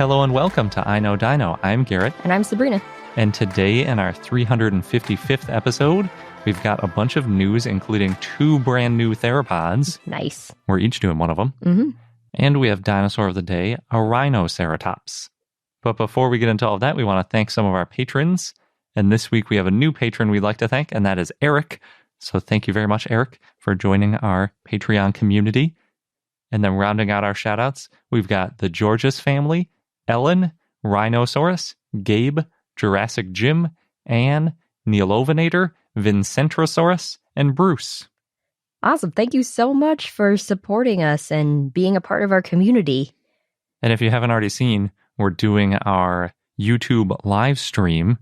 Hello and welcome to I Know Dino. I'm Garrett. And I'm Sabrina. And today in our 355th episode, we've got a bunch of news, including 2 brand new theropods. Nice. We're each doing one of them. Mm-hmm. And we have dinosaur of the day, a Rhinoceratops. But before we get into all of that, we want to thank some of our patrons. And this week we have a new patron we'd like to thank, and that is Eric. So thank you very much, Eric, for joining our Patreon community. And then rounding out our shout-outs, we've got the Georges family, Ellen, Rhinoceros, Gabe, Jurassic Jim, Anne, Neelovinator, Vincentrosaurus, and Bruce. Awesome. Thank you so much for supporting us and being a part of our community. And if you haven't already seen, we're doing our YouTube live stream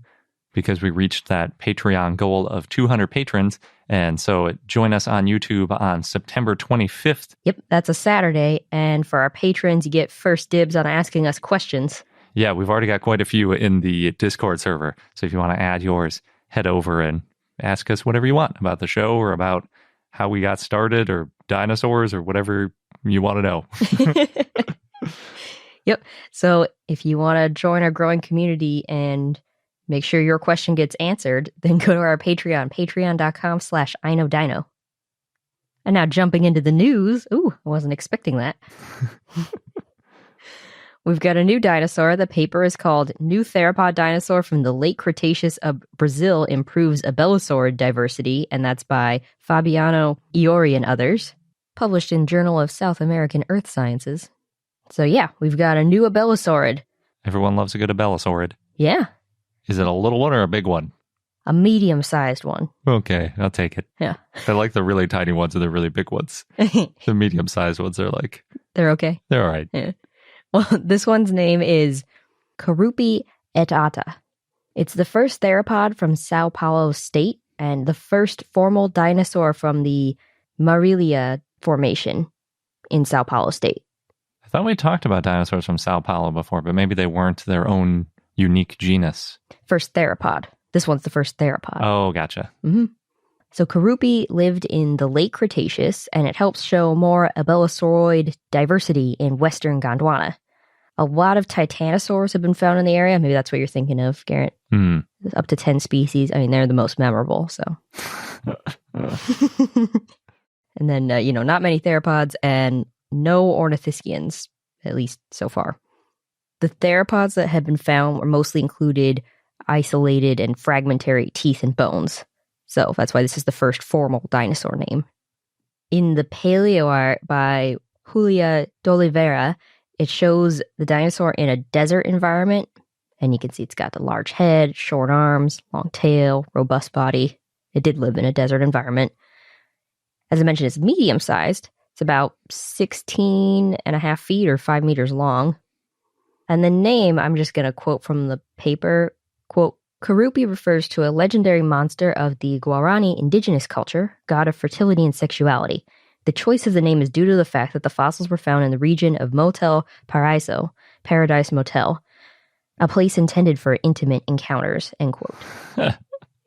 because we reached that Patreon goal of 200 patrons. And so join us on YouTube on September 25th. Yep, that's a Saturday. And for our patrons, you get first dibs on asking us questions. Yeah, we've already got quite a few in the Discord server. So if you want to add yours, head over and ask us whatever you want about the show or about how we got started or dinosaurs or whatever you want to know. Yep. So if you want to join our growing community and make sure your question gets answered, then go to our Patreon, patreon.com/iknowdino. And now jumping into the news. Ooh, I wasn't expecting that. We've got a new dinosaur. The paper is called New Theropod Dinosaur from the Late Cretaceous of Brazil Improves Abelisaurid Diversity, and that's by Fabiano Iori and others, published in Journal of South American Earth Sciences. So yeah, we've got a new abelisaurid. Everyone loves a good abelisaurid. Yeah. Is it a little one or a big one? A medium-sized one. Okay, I'll take it. Yeah. I like the really tiny ones and the really big ones. The medium-sized ones are like... They're okay? They're all right. Yeah. Well, this one's name is Kurupi itaata. It's the first theropod from Sao Paulo state and the first formal dinosaur from the Marrilla Formation in Sao Paulo state. I thought we talked about dinosaurs from Sao Paulo before, but maybe they weren't their own unique genus. First theropod. This one's the first theropod. Oh, gotcha. Mm-hmm. So Kurupi lived in the Late Cretaceous, and it helps show more abelisauroid diversity in western Gondwana. A lot of titanosaurs have been found in the area. Maybe that's what you're thinking of, Garrett. Mm. Up to 10 species. I mean, they're the most memorable, so. And then, not many theropods and no ornithischians, at least so far. The theropods that have been found were mostly included isolated and fragmentary teeth and bones. So that's why this is the first formal dinosaur name. In the Paleoart by Julia d'Oliveira, it shows the dinosaur in a desert environment. And you can see it's got the large head, short arms, long tail, robust body. It did live in a desert environment. As I mentioned, it's medium-sized. It's about 16 and a half feet or 5 meters long. And the name, I'm just going to quote from the paper, quote, Kurupi refers to a legendary monster of the Guarani indigenous culture, god of fertility and sexuality. The choice of the name is due to the fact that the fossils were found in the region of Motel Paraiso, Paradise Motel, a place intended for intimate encounters, end quote.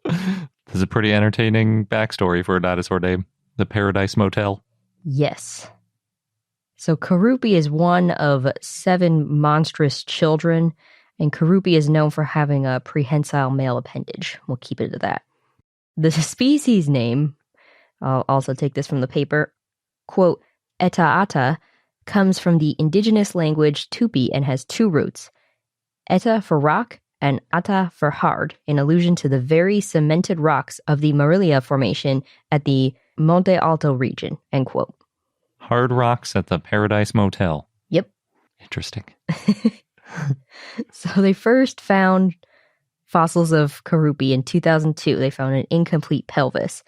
This is a pretty entertaining backstory for a dinosaur name, the Paradise Motel. Yes. So Kurupi is one of 7 monstrous children, and Kurupi is known for having a prehensile male appendage. We'll keep it to that. The species name, I'll also take this from the paper, quote, itaata, comes from the indigenous language Tupi and has 2 roots, eta for rock and ata for hard, in allusion to the very cemented rocks of the Marrilla Formation at the Monte Alto region, end quote. Hard rocks at the Paradise Motel. Yep. Interesting. So they first found fossils of Kurupi in 2002. They found an incomplete pelvis.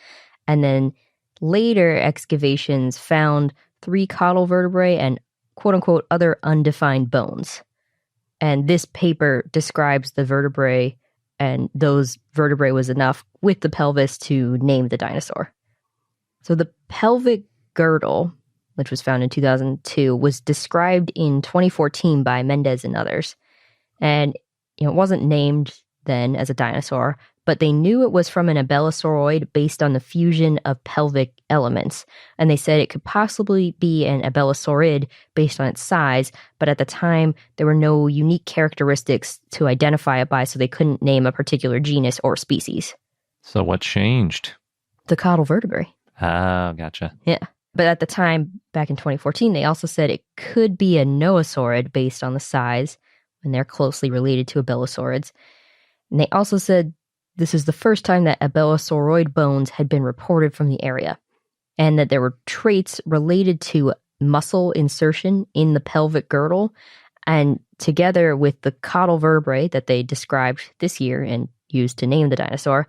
And then later excavations found 3 caudal vertebrae and quote-unquote other undefined bones. And this paper describes the vertebrae, and those vertebrae was enough with the pelvis to name the dinosaur. So the pelvic girdle, which was found in 2002, was described in 2014 by Mendez and others. And it wasn't named then as a dinosaur, but they knew it was from an abelisauroid based on the fusion of pelvic elements. And they said it could possibly be an abelisaurid based on its size, but at the time, there were no unique characteristics to identify it by, so they couldn't name a particular genus or species. So what changed? The caudal vertebrae. Oh, gotcha. Yeah. But at the time, back in 2014, they also said it could be a noosaurid based on the size, and they're closely related to abelisaurids. And they also said this is the first time that abelisauroid bones had been reported from the area, and that there were traits related to muscle insertion in the pelvic girdle, and together with the caudal vertebrae that they described this year and used to name the dinosaur,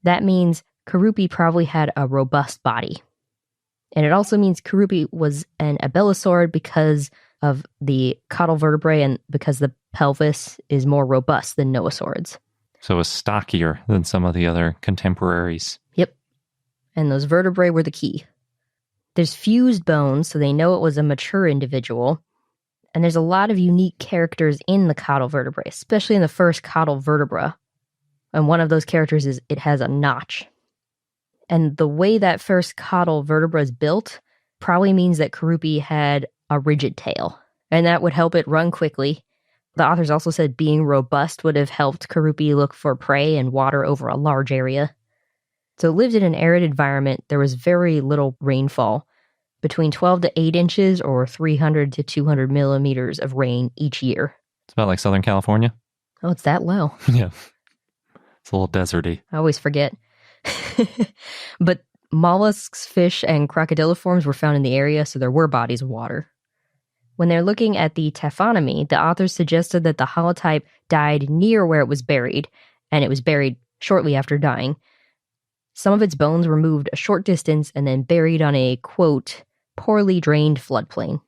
that means Kurupi probably had a robust body. And it also means Kurupi was an abelisaurid because of the caudal vertebrae and because the pelvis is more robust than noosaurids. So it was stockier than some of the other contemporaries. Yep. And those vertebrae were the key. There's fused bones, so they know it was a mature individual. And there's a lot of unique characters in the caudal vertebrae, especially in the first caudal vertebra. And one of those characters is it has a notch. And the way that first caudal vertebra is built probably means that Kurupi had a rigid tail, and that would help it run quickly. The authors also said being robust would have helped Kurupi look for prey and water over a large area. So it lived in an arid environment. There was very little rainfall, between 12 to 8 inches or 300 to 200 millimeters of rain each year. It's about like Southern California. Oh, it's that low. Yeah. It's a little deserty. I always forget. But mollusks, fish, and crocodiliforms were found in the area, so there were bodies of water. When they're looking at the taphonomy, the authors suggested that the holotype died near where it was buried, and it was buried shortly after dying. Some of its bones were moved a short distance and then buried on a, quote, poorly drained floodplain.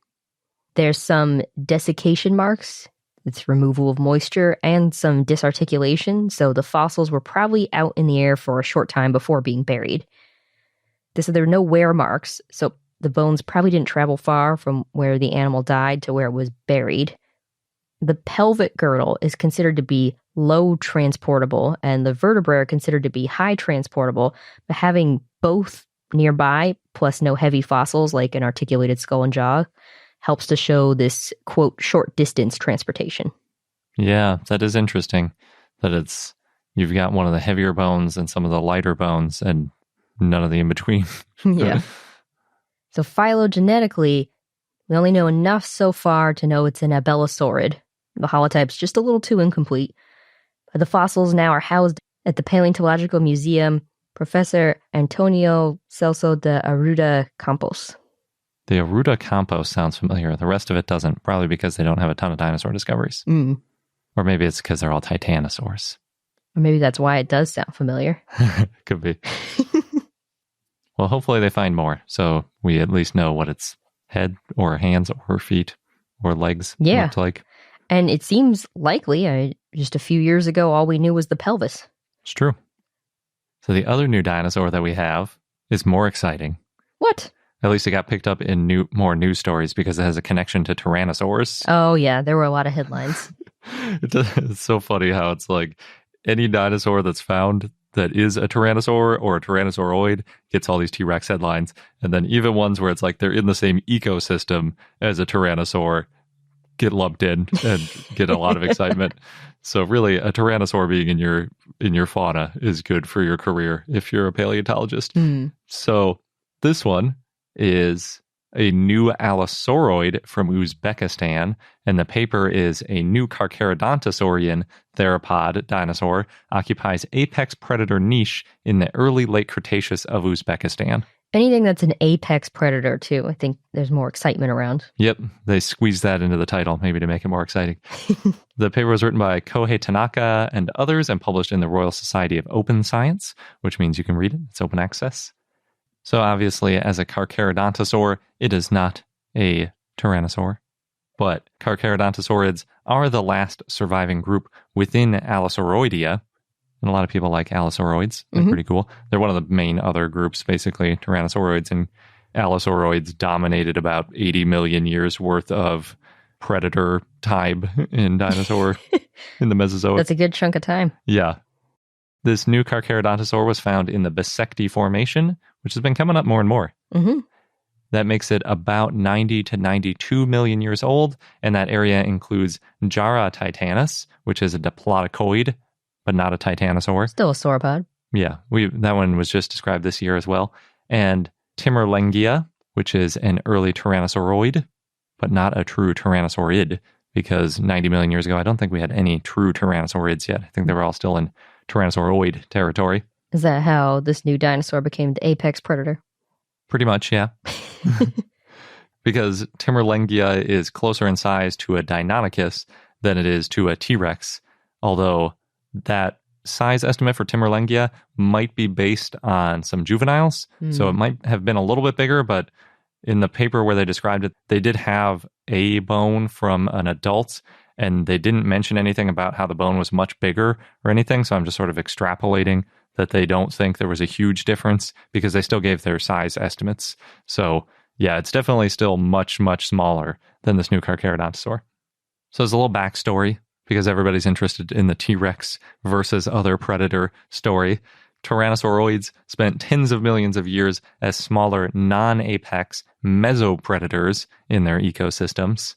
There's some desiccation marks. It's removal of moisture and some disarticulation, so the fossils were probably out in the air for a short time before being buried. They said there were no wear marks, so the bones probably didn't travel far from where the animal died to where it was buried. The pelvic girdle is considered to be low transportable, and the vertebrae are considered to be high transportable, but having both nearby, plus no heavy fossils like an articulated skull and jaw, helps to show this, quote, short distance transportation. Yeah, that is interesting. That you've got one of the heavier bones and some of the lighter bones and none of the in between. Yeah. So phylogenetically, we only know enough so far to know it's an abelisaurid. The holotype's just a little too incomplete. The fossils now are housed at the Paleontological Museum, Professor Antonio Celso de Arruda Campos. The Arruda Campos sounds familiar. The rest of it doesn't, probably because they don't have a ton of dinosaur discoveries. Or maybe it's because they're all titanosaurs. Or maybe that's why it does sound familiar. Could be. Well, hopefully they find more, so we at least know what its head or hands or feet or legs looked like. And it seems likely. Just a few years ago, all we knew was the pelvis. It's true. So the other new dinosaur that we have is more exciting. What? At least it got picked up in more news stories because it has a connection to tyrannosaurs. Oh, yeah. There were a lot of headlines. It's so funny how it's like any dinosaur that's found that is a tyrannosaur or a tyrannosauroid gets all these T-Rex headlines. And then even ones where it's like they're in the same ecosystem as a tyrannosaur get lumped in and get a lot of excitement. So really, a tyrannosaur being in your fauna is good for your career if you're a paleontologist. So this one is a new allosauroid from Uzbekistan, and the paper is a new Carcaradontosaurian theropod dinosaur occupies apex predator niche in the early Late Cretaceous of Uzbekistan. Anything that's an apex predator, too, I think there's more excitement around. Yep, they squeezed that into the title, maybe to make it more exciting. The paper was written by Kohei Tanaka and others and published in the Royal Society of Open Science, which means you can read it. It's open access. So obviously, as a Carcaradontosaur, it is not a tyrannosaur. But Carcaradontosaurids are the last surviving group within Allosauroidea. And a lot of people like allosauroids. They're pretty cool. They're one of the main other groups, basically. Tyrannosauroids and allosauroids dominated about 80 million years worth of predator time in dinosaur in the Mesozoic. That's a good chunk of time. Yeah. This new Carcaradontosaur was found in the Bisekti Formation, which has been coming up more and more. Mm-hmm. That makes it about 90 to 92 million years old, and that area includes Jara titanus, which is a diplodocoid, but not a titanosaur. Still a sauropod. Yeah, that one was just described this year as well. And Timurlengia, which is an early tyrannosauroid, but not a true tyrannosaurid, because 90 million years ago, I don't think we had any true tyrannosaurids yet. I think they were all still in tyrannosauroid territory. Is that how this new dinosaur became the apex predator? Pretty much, yeah. Because Timurlengia is closer in size to a Deinonychus than it is to a T-Rex, although that size estimate for Timurlengia might be based on some juveniles, so it might have been a little bit bigger, but in the paper where they described it, they did have a bone from an adult, and they didn't mention anything about how the bone was much bigger or anything, so I'm just sort of extrapolating that they don't think there was a huge difference because they still gave their size estimates. So yeah, it's definitely still much, much smaller than this new Carcharodontosaur. So there's a little backstory because everybody's interested in the T-Rex versus other predator story. Tyrannosauroids spent tens of millions of years as smaller non-apex mesopredators in their ecosystems.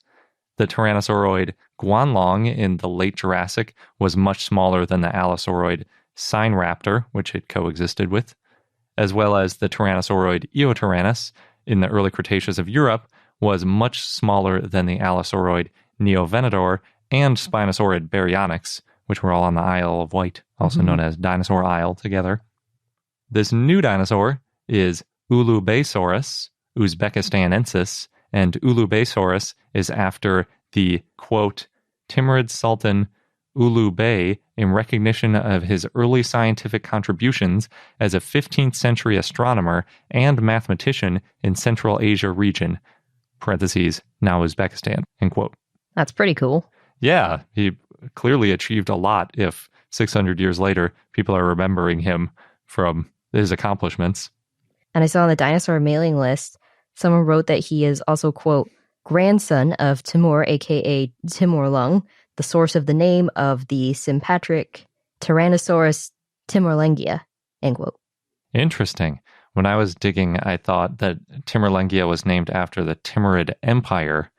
The Tyrannosauroid guanlong in the late Jurassic was much smaller than the allosauroid Sinraptor, which it coexisted with, as well as the Tyrannosauroid Eotyrannus in the early Cretaceous of Europe was much smaller than the allosauroid Neovenador and Spinosaurid Baryonyx, which were all on the Isle of Wight, also known as Dinosaur Isle together. This new dinosaur is Ulubaysaurus Uzbekistanensis, and Ulubaysaurus is after the, quote, Timurid Sultan Ulubay in recognition of his early scientific contributions as a 15th century astronomer and mathematician in Central Asia region, parentheses, now Uzbekistan, end quote. That's pretty cool. Yeah, he clearly achieved a lot if 600 years later people are remembering him from his accomplishments. And I saw on the dinosaur mailing list, someone wrote that he is also, quote, grandson of Timur, aka Timurlung, the source of the name of the sympatric Tyrannosaurus Timurlengia, end quote. Interesting. When I was digging, I thought that Timurlengia was named after the Timurid Empire,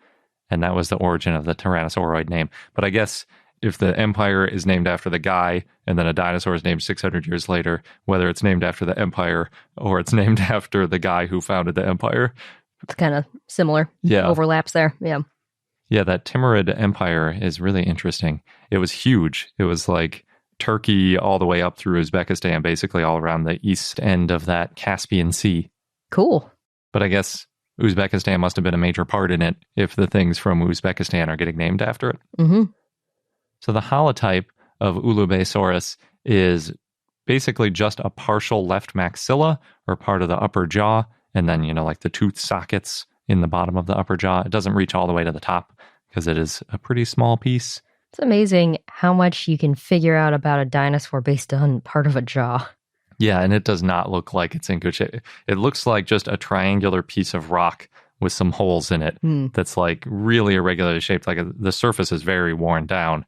and that was the origin of the Tyrannosauroid name. But I guess if the empire is named after the guy, and then a dinosaur is named 600 years later, whether it's named after the empire or it's named after the guy who founded the empire. It's kind of similar. Yeah. Overlaps there. Yeah. Yeah, that Timurid Empire is really interesting. It was huge. It was like Turkey all the way up through Uzbekistan, basically all around the east end of that Caspian Sea. Cool. But I guess Uzbekistan must have been a major part in it if the things from Uzbekistan are getting named after it. Mm-hmm. So the holotype of Ulubaysaurus is basically just a partial left maxilla or part of the upper jaw, and then, like the tooth sockets in the bottom of the upper jaw. It doesn't reach all the way to the top because it is a pretty small piece. It's amazing how much you can figure out about a dinosaur based on part of a jaw. Yeah, and it does not look like it's in good shape. It looks like just a triangular piece of rock with some holes in it that's like really irregularly shaped. Like the surface is very worn down.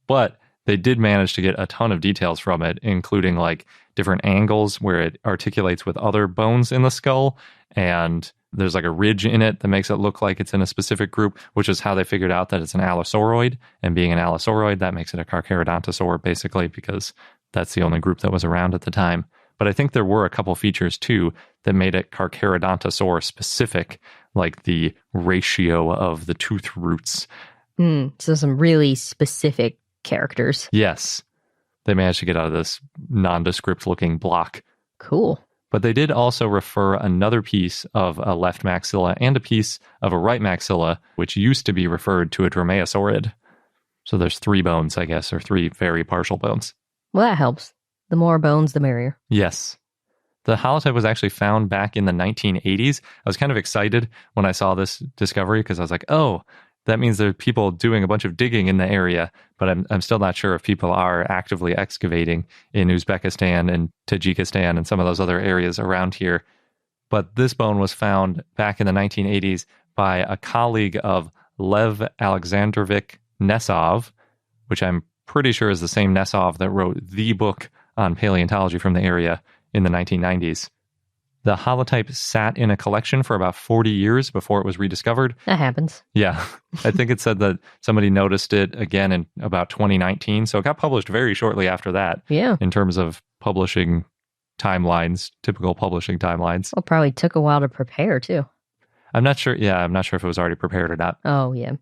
But they did manage to get a ton of details from it, including like different angles where it articulates with other bones in the skull. And there's like a ridge in it that makes it look like it's in a specific group, which is how they figured out that it's an allosauroid. And being an allosauroid, that makes it a Carcharodontosaur, basically, because that's the only group that was around at the time. But I think there were a couple features, too, that made it Carcharodontosaur specific, like the ratio of the tooth roots. So some really specific characters. Yes. They managed to get out of this nondescript looking block. Cool. But they did also refer another piece of a left maxilla and a piece of a right maxilla, which used to be referred to a dromaeosaurid. So there's 3 bones, I guess, or 3 very partial bones. Well, that helps. The more bones, the merrier. Yes. The holotype was actually found back in the 1980s. I was kind of excited when I saw this discovery because I was like, oh, that means there are people doing a bunch of digging in the area, but I'm still not sure if people are actively excavating in Uzbekistan and Tajikistan and some of those other areas around here. But this bone was found back in the 1980s by a colleague of Lev Alexandrovich Nesov, which I'm pretty sure is the same Nesov that wrote the book on paleontology from the area in the 1990s. The holotype sat in a collection for about 40 years before it was rediscovered. That happens. Yeah. I think it said that somebody noticed it again in about 2019. So it got published very shortly after that. Yeah. In terms of publishing timelines, typical publishing timelines. Well, probably took a while to prepare, too. I'm not sure. Yeah, I'm not sure if it was already prepared or not. Oh, yeah.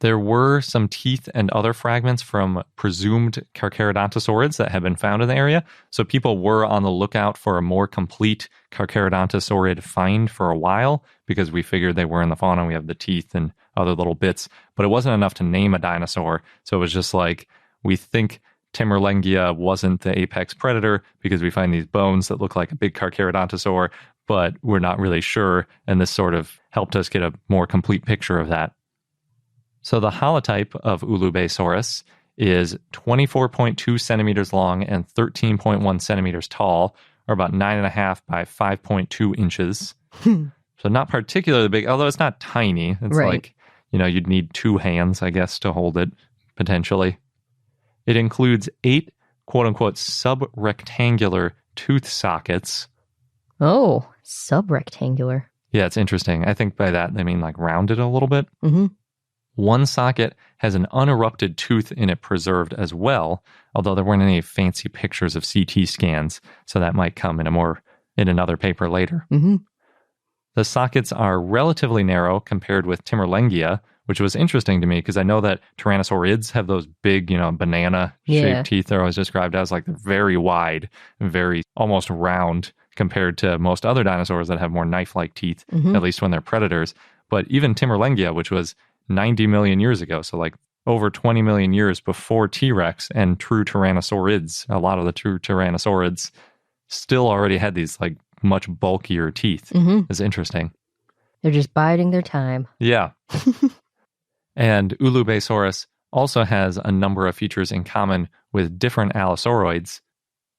There were some teeth and other fragments from presumed Carcaradontosaurids that had been found in the area. So people were on the lookout for a more complete Carcharodontosaurid find for a while because we figured they were in the fauna. We have the teeth and other little bits, but it wasn't enough to name a dinosaur. So it was just like, we think Timurlengia wasn't the apex predator because we find these bones that look like a big Carcharodontosaur, but we're not really sure. And this sort of helped us get a more complete picture of that. So the holotype of Ulubaysaurus is 24.2 centimeters long and 13.1 centimeters tall, or about 9.5 by 5.2 inches. So not particularly big, although it's not tiny. It's like, you'd need 2 hands, I guess, to hold it, potentially. It includes 8, quote-unquote, subrectangular tooth sockets. Oh, subrectangular. Yeah, it's interesting. I think by that they mean like rounded a little bit. Mm-hmm. One socket has an unerupted tooth in it preserved as well, although there weren't any fancy pictures of CT scans, so that might come in another paper later. Mm-hmm. The sockets are relatively narrow compared with Timurlengia, which was interesting to me because I know that tyrannosaurids have those big, banana-shaped teeth. They're always described as like very wide, very almost round compared to most other dinosaurs that have more knife-like teeth, at least when they're predators. But even Timurlengia, which was 90 million years ago, so like over 20 million years before T-Rex and true tyrannosaurids, a lot of the true tyrannosaurids still already had these like much bulkier teeth. It's interesting. They're just biding their time. Yeah. And Ulubaysaurus also has a number of features in common with different allosauroids.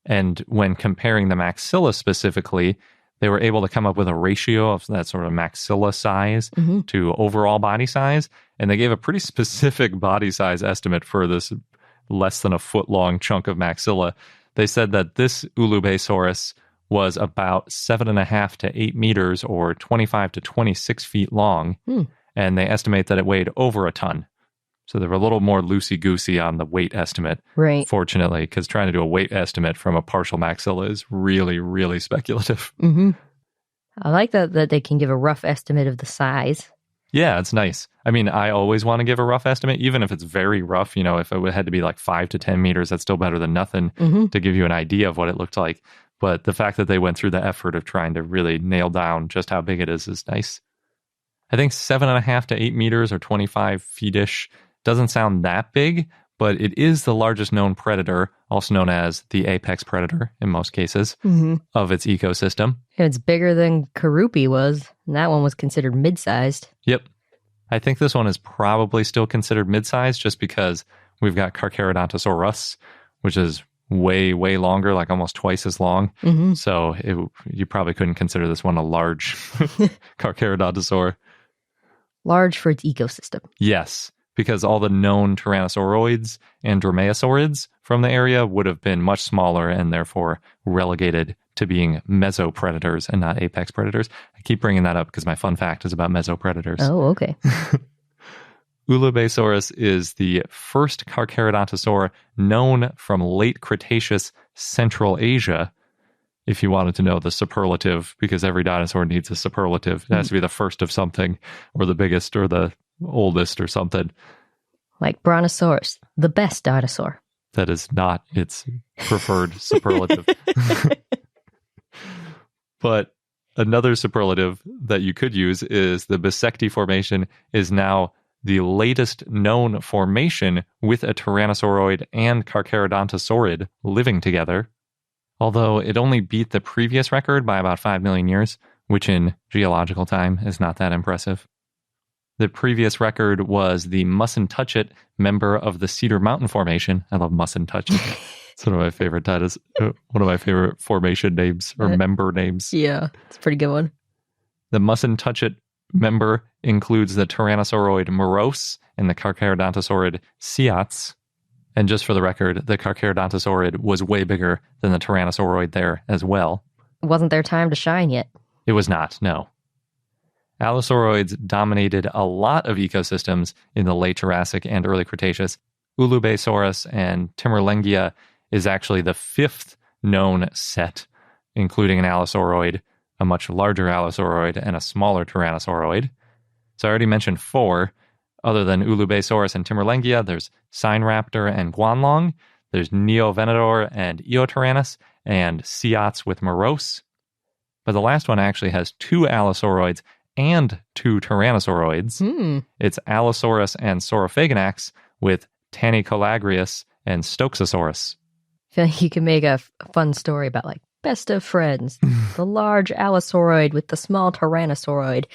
And when comparing the maxilla specifically, they were able to come up with a ratio of that sort of maxilla size to overall body size. And they gave a pretty specific body size estimate for this less than a foot long chunk of maxilla. They said that this Ulubaysaurus was about 7.5 to 8 meters or 25 to 26 feet long. And they estimate that it weighed over a ton. So they were a little more loosey-goosey on the weight estimate, fortunately, because trying to do a weight estimate from a partial maxilla is really, really speculative. I like that they can give a rough estimate of the size. Yeah, it's nice. I mean, I always want to give a rough estimate, even if it's very rough. If it had to be like 5 to 10 meters, that's still better than nothing to give you an idea of what it looked like. But the fact that they went through the effort of trying to really nail down just how big it is nice. I think 7.5 to 8 meters or 25 feet-ish doesn't sound that big, but it is the largest known predator, also known as the apex predator in most cases, of its ecosystem. And it's bigger than Kurupi was, and that one was considered mid-sized. Yep. I think this one is probably still considered mid-sized just because we've got Carcaradontosaurus, which is way, way longer, like almost twice as long. So you probably couldn't consider this one a large Carcharodontosaur. Large for its ecosystem. Yes, because all the known tyrannosauroids and dromaeosaurids from the area would have been much smaller and therefore relegated to being mesopredators and not apex predators. I keep bringing that up because my fun fact is about mesopredators. Oh, okay. Ulubaysaurus is the first Carcharodontosaur known from late Cretaceous Central Asia. If you wanted to know the superlative, because every dinosaur needs a superlative. It has to be the first of something, or the biggest, or the oldest, or something. Like Brontosaurus, the best dinosaur. That is not its preferred superlative. But another superlative that you could use is the Bisecti Formation is now the latest known formation with a Tyrannosauroid and Carcharodontosaurid living together. Although it only beat the previous record by about 5 million years, which in geological time is not that impressive. The previous record was the Mustn't Touch It member of the Cedar Mountain Formation. I love Mustn't Touch It. It's one of my favorite titles, one of my favorite formation names or member names. Yeah, it's a pretty good one. The Mustn't Touch It member includes the Tyrannosauroid morose and the Carcharodontosaurid ceats. And just for the record, the Carcaradontosaur was way bigger than the tyrannosauroid there as well. It wasn't their time to shine yet. It was not, no. Allosauroids dominated a lot of ecosystems in the late Jurassic and early Cretaceous. Ulubaysaurus and Timurlengia is actually the 5th known set, including an allosauroid, a much larger allosauroid, and a smaller tyrannosauroid. So I already mentioned 4. Other than Ulubaysaurus and Timurlengia, there's Sinraptor and Guanlong. There's Neovenador and Eotyrannus, and Ceots with Morose. But the last one actually has 2 allosauroids and 2 tyrannosauroids. It's Allosaurus and Saurophaganax with Tanicolagrius and Stoxosaurus. I feel like you can make a fun story about, like, best of friends. The large allosauroid with the small tyrannosauroid.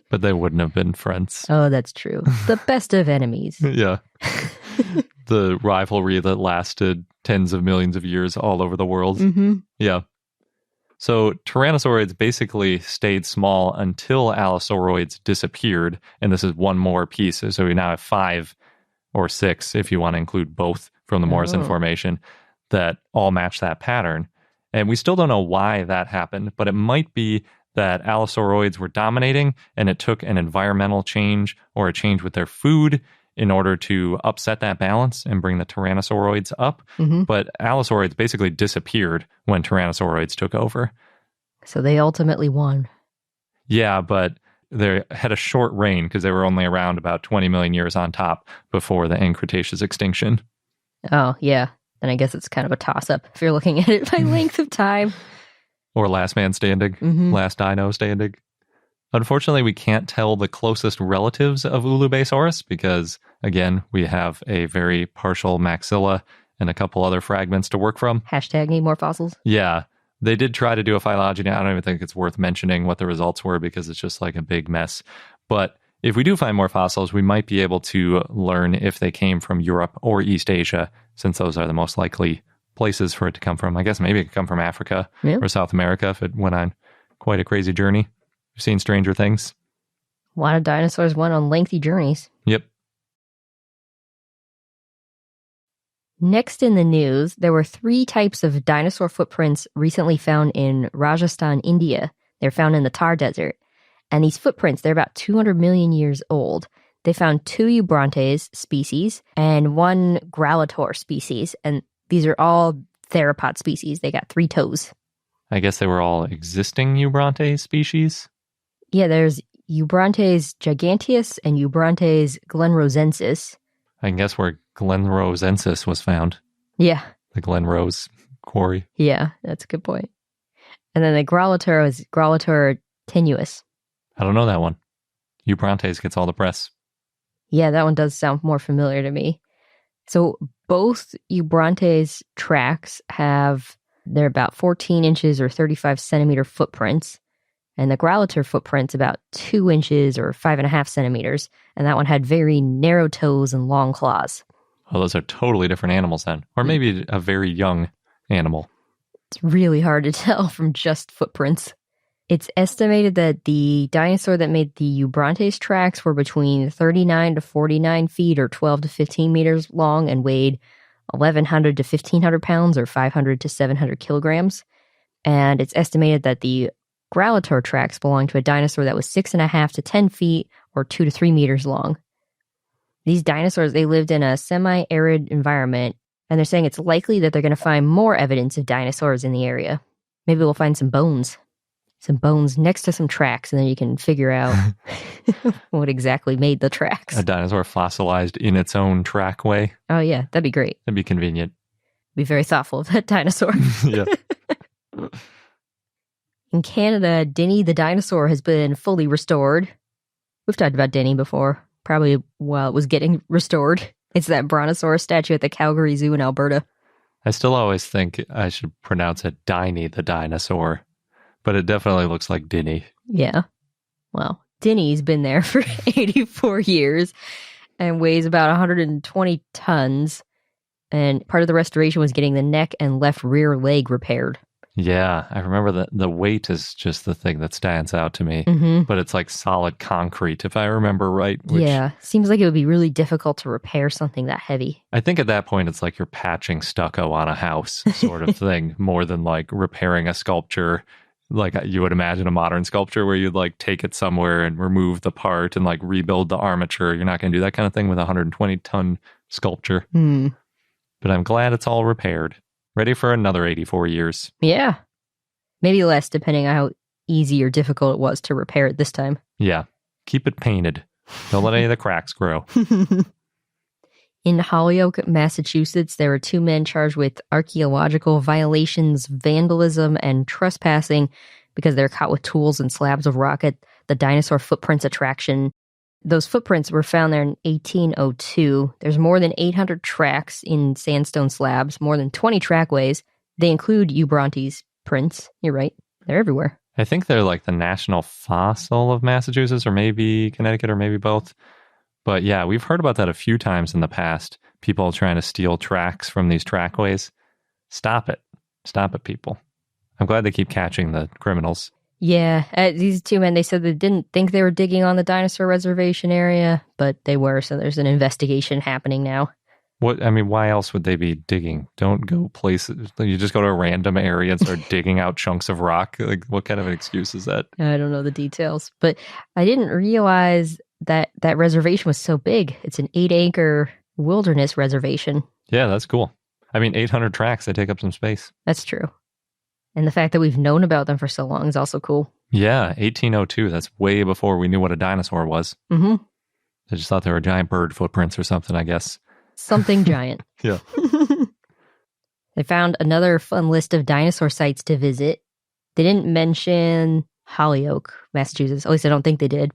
But they wouldn't have been friends. Oh, that's true. The best of enemies. Yeah. The rivalry that lasted tens of millions of years all over the world. Mm-hmm. Yeah. So tyrannosaurids basically stayed small until allosauroids disappeared. And this is one more piece. So we now have 5 or 6, if you want to include both from the Morrison Formation, that all match that pattern. And we still don't know why that happened, but it might be that allosauroids were dominating and it took an environmental change or a change with their food in order to upset that balance and bring the tyrannosauroids up. Mm-hmm. But allosauroids basically disappeared when tyrannosauroids took over. So they ultimately won. Yeah, but they had a short reign because they were only around about 20 million years on top before the end Cretaceous extinction. Oh, yeah. Then I guess it's kind of a toss-up if you're looking at it by length of time. Or last man standing, last dino standing. Unfortunately, we can't tell the closest relatives of Ulubaysaurus because, again, we have a very partial maxilla and a couple other fragments to work from. Hashtag need more fossils. Yeah. They did try to do a phylogeny. I don't even think it's worth mentioning what the results were because it's just like a big mess. But if we do find more fossils, we might be able to learn if they came from Europe or East Asia, since those are the most likely places for it to come from. I guess maybe it could come from Africa or South America if it went on quite a crazy journey. We've seen stranger things. A lot of dinosaurs went on lengthy journeys. Yep. Next in the news, there were 3 types of dinosaur footprints recently found in Rajasthan, India. They're found in the Thar Desert. And these footprints, they're about 200 million years old. They found 2 Eubrontes species and 1 Growlitor species. And these are all theropod species. They got 3 toes. I guess they were all existing Eubronte species. Yeah, there's Eubrontes giganteus and Eubrontes glenrosensis. I can guess where Glenrosensis was found. Yeah. The Glen Rose quarry. Yeah, that's a good point. And then the Growlitor is Growlitor tenuis. I don't know that one. Eubrontes gets all the press. Yeah, that one does sound more familiar to me. So both Eubrontes tracks they're about 14 inches or 35 centimeter footprints. And the Growlitor footprint's about 2 inches or 5.5 centimeters. And that one had very narrow toes and long claws. Oh, those are totally different animals then. Or maybe a very young animal. It's really hard to tell from just footprints. It's estimated that the dinosaur that made the Eubrontes tracks were between 39 to 49 feet or 12 to 15 meters long and weighed 1,100 to 1,500 pounds or 500 to 700 kilograms. And it's estimated that the Growlitor tracks belonged to a dinosaur that was 6.5 to 10 feet or 2 to 3 meters long. These dinosaurs, they lived in a semi-arid environment, and they're saying it's likely that they're going to find more evidence of dinosaurs in the area. Maybe we'll find some bones next to some tracks, and then you can figure out what exactly made the tracks. A dinosaur fossilized in its own trackway. Oh yeah, that'd be great. That'd be convenient. Be very thoughtful of that dinosaur. Yeah. In Canada, Dinny the dinosaur has been fully restored. We've talked about Dinny before, probably while it was getting restored. It's that brontosaurus statue at the Calgary Zoo in Alberta. I still always think I should pronounce it Dinny the dinosaur, but it definitely looks like Dinny. Yeah. Well, Dinny's been there for 84 years and weighs about 120 tons. And part of the restoration was getting the neck and left rear leg repaired. Yeah, I remember that the weight is just the thing that stands out to me. Mm-hmm. But it's like solid concrete, if I remember right. Which Yeah, seems like it would be really difficult to repair something that heavy. I think at that point it's like you're patching stucco on a house sort of thing, more than like repairing a sculpture. Like you would imagine a modern sculpture where you'd like take it somewhere and remove the part and like rebuild the armature. You're not going to do that kind of thing with a 120-ton sculpture. But I'm glad it's all repaired. Ready for another 84 years. Yeah. Maybe less, depending on how easy or difficult it was to repair it this time. Yeah. Keep it painted. Don't let any of the cracks grow. In Holyoke, Massachusetts, there were 2 men charged with archaeological violations, vandalism, and trespassing because they were caught with tools and slabs of rock at the Dinosaur Footprints attraction. Those footprints were found there in 1802. There's more than 800 tracks in sandstone slabs, more than 20 trackways. They include Ubronte's prints. You're right. They're everywhere. I think they're like the national fossil of Massachusetts, or maybe Connecticut, or maybe both. But yeah, we've heard about that a few times in the past. People trying to steal tracks from these trackways. Stop it. Stop it, people. I'm glad they keep catching the criminals. Yeah, these 2 men, they said they didn't think they were digging on the dinosaur reservation area, but they were, so there's an investigation happening now. Why else would they be digging? Don't go places. You just go to a random area and start digging out chunks of rock. Like, what kind of an excuse is that? I don't know the details, but I didn't realize that reservation was so big. It's an 8-acre wilderness reservation. Yeah, that's cool. 800 tracks, they take up some space. That's true. And the fact that we've known about them for so long is also cool. Yeah, 1802. That's way before we knew what a dinosaur was. Mm-hmm. I just thought they were giant bird footprints or something, I guess. Something giant. Yeah. They found another fun list of dinosaur sites to visit. They didn't mention Holyoke, Massachusetts. At least I don't think they did.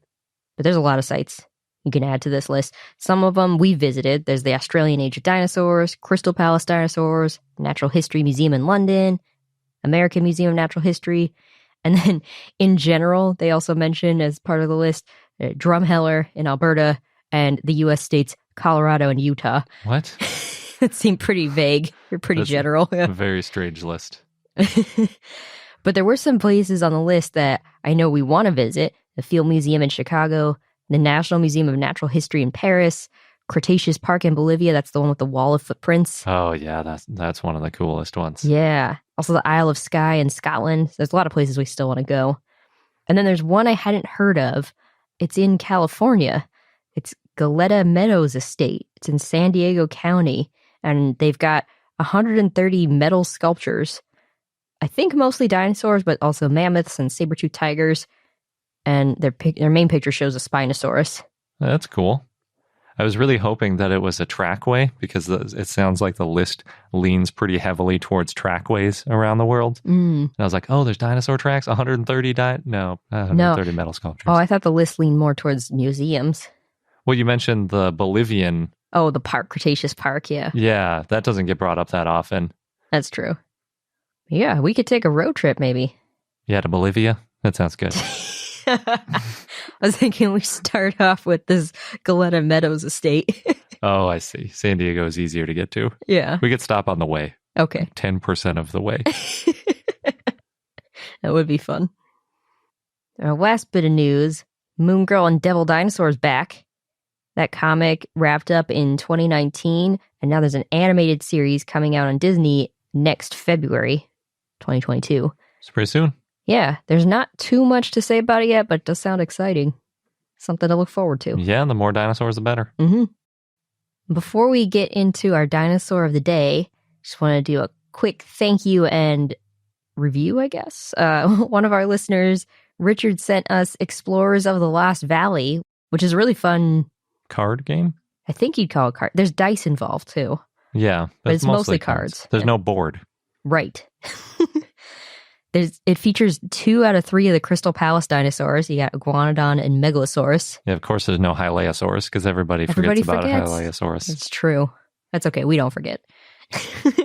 But there's a lot of sites you can add to this list. Some of them we visited. There's the Australian Age of Dinosaurs, Crystal Palace Dinosaurs, Natural History Museum in London, American Museum of Natural History. And then in general, they also mentioned as part of the list, Drumheller in Alberta and the U.S. states Colorado and Utah. What? It seemed pretty vague. You're pretty general. A very strange list. But there were some places on the list that I know we want to visit. The Field Museum in Chicago, the National Museum of Natural History in Paris, Cretaceous Park in Bolivia. That's the one with the wall of footprints. Oh, yeah. That's one of the coolest ones. Yeah. Also the Isle of Skye in Scotland. There's a lot of places we still want to go. And then there's one I hadn't heard of. It's in California. It's Goleta Meadows Estate. It's in San Diego County. And they've got 130 metal sculptures. I think mostly dinosaurs, but also mammoths and saber-toothed tigers. And their main picture shows a Spinosaurus. That's cool. I was really hoping that it was a trackway because it sounds like the list leans pretty heavily towards trackways around the world. And I was like, oh, there's dinosaur tracks? 130 No, 130 metal sculptures. Oh, I thought the list leaned more towards museums. Well, you mentioned the Bolivian. Oh, the park, Cretaceous Park, yeah. Yeah, that doesn't get brought up that often. That's true. Yeah, we could take a road trip maybe. Yeah, to Bolivia? That sounds good. I was thinking we start off with this Goleta Meadows Estate. Oh, I see. San Diego is easier to get to. Yeah. We could stop on the way. Okay. 10% of the way. That would be fun. Our last bit of news, Moon Girl and Devil Dinosaur is back. That comic wrapped up in 2019, and now there's an animated series coming out on Disney next February 2022. It's pretty soon. Yeah, there's not too much to say about it yet, but it does sound exciting. Something to look forward to. Yeah, the more dinosaurs, the better. Mm-hmm. Before we get into our dinosaur of the day, just want to do a quick thank you and review, I guess. One of our listeners, Richard, sent us Explorers of the Lost Valley, which is a really fun card game. I think you'd call it card. There's dice involved too. Yeah, but it's mostly cards. There's no board. Right. It features 2 out of 3 of the Crystal Palace dinosaurs. You got Iguanodon and Megalosaurus. Yeah, of course there's no Hylaeosaurus because everybody forgets about a Hylaeosaurus. It's true. That's okay. We don't forget.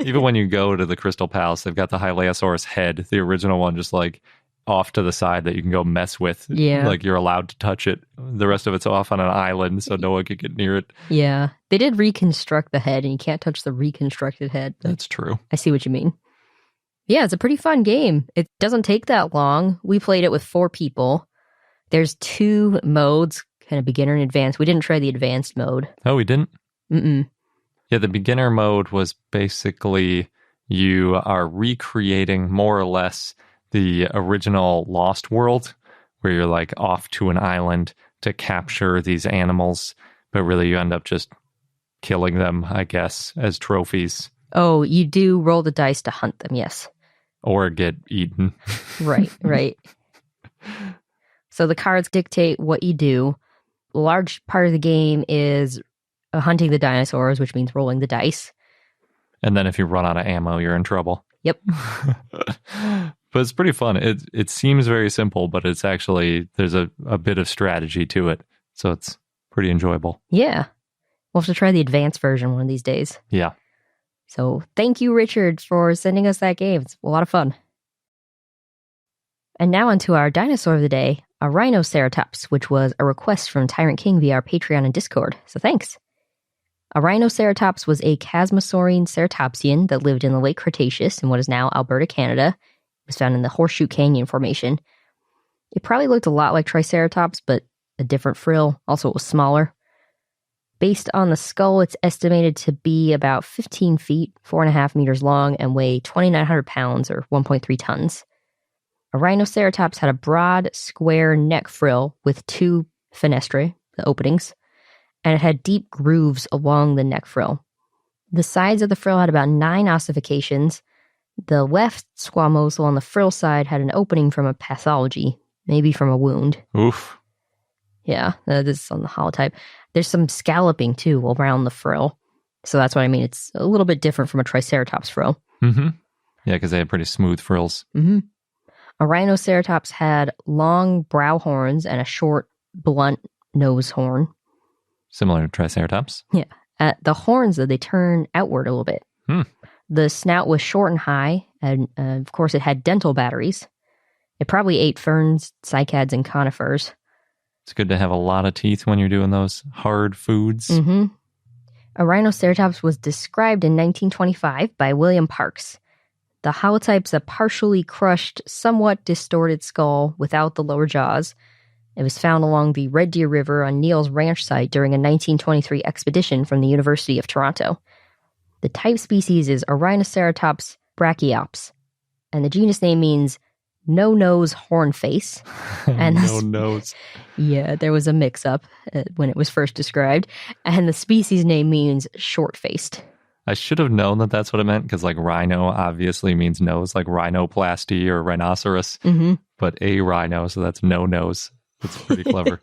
Even when you go to the Crystal Palace, they've got the Hylaeosaurus head, the original one, just like off to the side that you can go mess with. Yeah. Like you're allowed to touch it. The rest of it's off on an island so no one can get near it. Yeah. They did reconstruct the head and you can't touch the reconstructed head. That's true. I see what you mean. Yeah, it's a pretty fun game. It doesn't take that long. We played it with 4 people. There's 2 modes, kind of beginner and advanced. We didn't try the advanced mode. Oh, we didn't? Mm-mm. Yeah, the beginner mode was basically you are recreating more or less the original Lost World, where you're like off to an island to capture these animals, but really you end up just killing them, I guess, as trophies. Oh, you do roll the dice to hunt them, yes. Or get eaten. Right. So the cards dictate what you do. A large part of the game is hunting the dinosaurs, which means rolling the dice. And then if you run out of ammo, you're in trouble. Yep. But it's pretty fun. It seems very simple, but it's actually, there's a bit of strategy to it. So it's pretty enjoyable. Yeah. We'll have to try the advanced version one of these days. Yeah. So thank you, Richard, for sending us that game. It's a lot of fun. And now onto our dinosaur of the day, Arrhinoceratops, which was a request from Tyrant King via our Patreon and Discord. So thanks. Arrhinoceratops was a Chasmosaurine ceratopsian that lived in the Late Cretaceous in what is now Alberta, Canada. It was found in the Horseshoe Canyon Formation. It probably looked a lot like Triceratops, but a different frill. Also, it was smaller. Based on the skull, it's estimated to be about 15 feet, 4.5 meters long, and weigh 2,900 pounds or 1.3 tons. Arrhinoceratops had a broad, square neck frill with 2 fenestrae, the openings, and it had deep grooves along the neck frill. The sides of the frill had about 9 ossifications. The left squamosal on the frill side had an opening from a pathology, maybe from a wound. Oof. Yeah, this is on the holotype. There's some scalloping, too, around the frill. So that's what I mean. It's a little bit different from a Triceratops frill. Mm-hmm. Yeah, because they had pretty smooth frills. Mm-hmm. Arrhinoceratops had long brow horns and a short, blunt nose horn. Similar to Triceratops. Yeah. The horns, though, they turn outward a little bit. The snout was short and high, and of course it had dental batteries. It probably ate ferns, cycads, and conifers. It's good to have a lot of teeth when you're doing those hard foods. Mm-hmm. Arrhinoceratops was described in 1925 by William Parks. The holotype's a partially crushed, somewhat distorted skull without the lower jaws. It was found along the Red Deer River on Neil's ranch site during a 1923 expedition from the University of Toronto. The type species is Arrhinoceratops brachiops, and the genus name means no-nose horn face. And no nose. Yeah, there was a mix-up when it was first described. And the species name means short-faced. I should have known that that's what it meant, because like rhino obviously means nose, like rhinoplasty or rhinoceros. Mm-hmm. But a rhino, so that's no nose. It's pretty clever.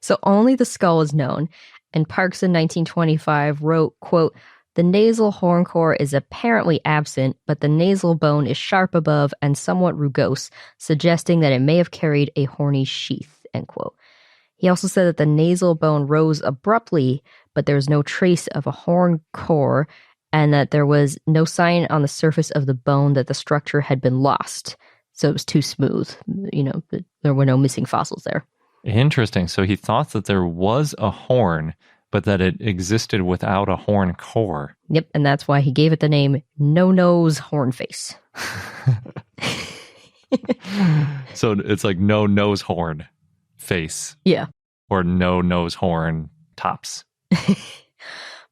So only the skull is known. And Parks in 1925 wrote, quote, "The nasal horn core is apparently absent, but the nasal bone is sharp above and somewhat rugose, suggesting that it may have carried a horny sheath," end quote. He also said that the nasal bone rose abruptly, but there was no trace of a horn core, and that there was no sign on the surface of the bone that the structure had been lost. So it was too smooth. There were no missing fossils there. Interesting. So he thought that there was a horn, but that it existed without a horn core. Yep, and that's why he gave it the name no-nose horn face. So it's like no nose horn face. Yeah. Or no nose horn tops.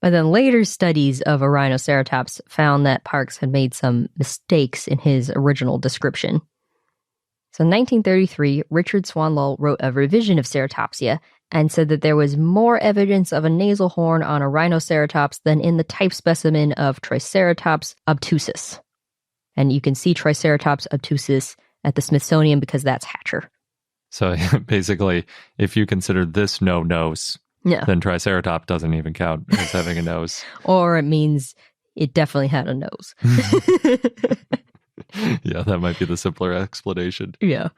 But then later studies of Arrhinoceratops found that Parks had made some mistakes in his original description. So in 1933, Richard Swanlull wrote a revision of ceratopsia and said that there was more evidence of a nasal horn on Arrhinoceratops than in the type specimen of Triceratops obtusus. And you can see Triceratops obtusus at the Smithsonian because that's Hatcher. So basically, if you consider this no nose, then Triceratops doesn't even count as having a nose. Or it means it definitely had a nose. Yeah, that might be the simpler explanation. Yeah.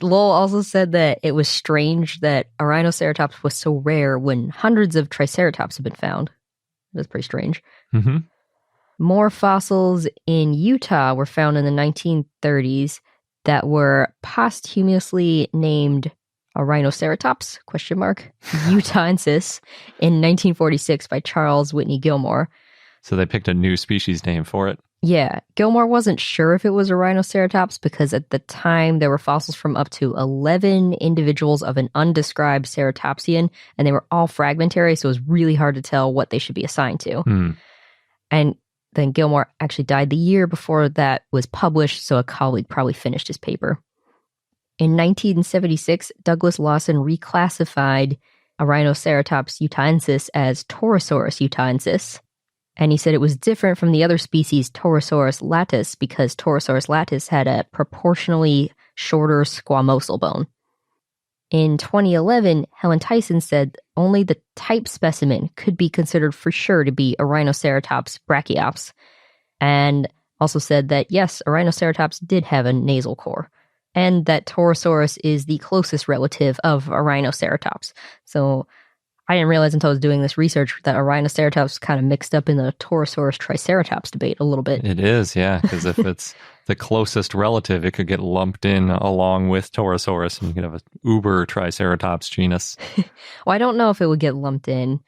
Lowell also said that it was strange that Arrhinoceratops was so rare when hundreds of Triceratops have been found. That's pretty strange. Mm-hmm. More fossils in Utah were found in the 1930s that were posthumously named Arrhinoceratops, Utahensis, in 1946 by Charles Whitney Gilmore. So they picked a new species name for it. Yeah, Gilmore wasn't sure if it was a Rhinoceratops because at the time there were fossils from up to 11 individuals of an undescribed ceratopsian, and they were all fragmentary, so it was really hard to tell what they should be assigned to. And then Gilmore actually died the year before that was published, so a colleague probably finished his paper. In 1976, Douglas Lawson reclassified a Rhinoceratops utahensis as Torosaurus utahensis. And he said it was different from the other species Torosaurus latus because Torosaurus latus had a proportionally shorter squamosal bone. In 2011, Helen Tyson said only the type specimen could be considered for sure to be a Rhinoceratops brachiops, and also said that yes, a Rhinoceratops did have a nasal core, and that Torosaurus is the closest relative of a Rhinoceratops. So I didn't realize until I was doing this research that a Rhinoceratops kind of mixed up in the Torosaurus Triceratops debate a little bit. It is, yeah, because if it's the closest relative, it could get lumped in along with Torosaurus, and you could have an uber Triceratops genus. Well, I don't know if it would get lumped in.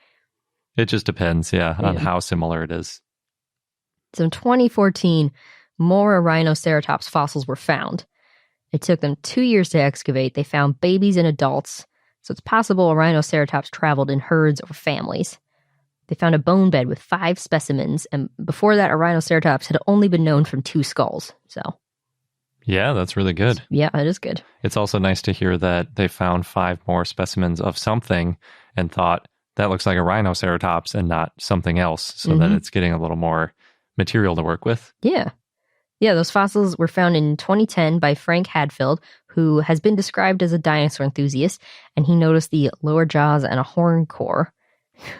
It just depends, on how similar it is. So in 2014, more Rhinoceratops fossils were found. It took them 2 years to excavate. They found babies and adults. So it's possible a Rhinoceratops traveled in herds or families. They found a bone bed with 5 specimens, and before that, a Rhinoceratops had only been known from 2 skulls. So, yeah, that's really good. Yeah, it is good. It's also nice to hear that they found 5 more specimens of something and thought that looks like a Rhinoceratops and not something else, so that it's getting a little more material to work with. Yeah. Yeah, those fossils were found in 2010 by Frank Hadfield, who has been described as a dinosaur enthusiast, and he noticed the lower jaws and a horn core.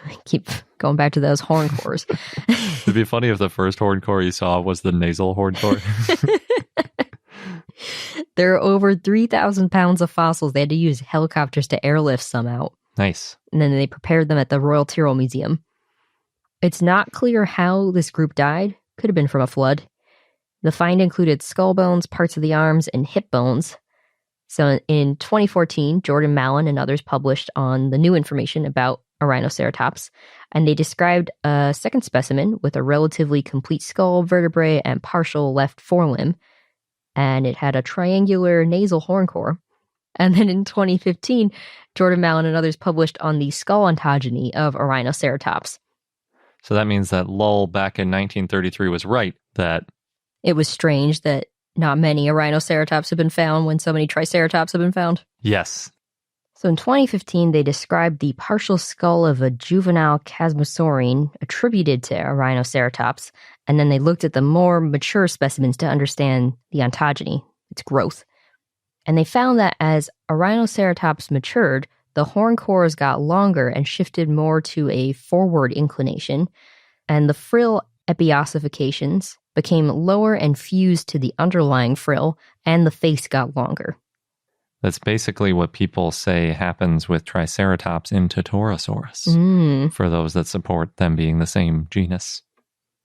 I keep going back to those horn cores. It'd be funny if the first horn core you saw was the nasal horn core. There are over 3,000 pounds of fossils. They had to use helicopters to airlift some out. Nice. And then they prepared them at the Royal Tyrrell Museum. It's not clear how this group died. Could have been from a flood. The find included skull bones, parts of the arms, and hip bones. So in 2014, Jordan Mallon and others published on the new information about a Rhinoceratops, and they described a second specimen with a relatively complete skull, vertebrae, and partial left forelimb, and it had a triangular nasal horn core. And then in 2015, Jordan Mallon and others published on the skull ontogeny of a Rhinoceratops. So that means that Lull back in 1933 was right, that it was strange that not many Rhinoceratops have been found when so many Triceratops have been found. Yes. So in 2015, they described the partial skull of a juvenile Chasmosaurine attributed to a Rhinoceratops, and then they looked at the more mature specimens to understand the ontogeny, its growth. And they found that as a Rhinoceratops matured, the horn cores got longer and shifted more to a forward inclination, and the frill epiossifications became lower and fused to the underlying frill, and the face got longer. That's basically what people say happens with Triceratops into Torosaurus, for those that support them being the same genus.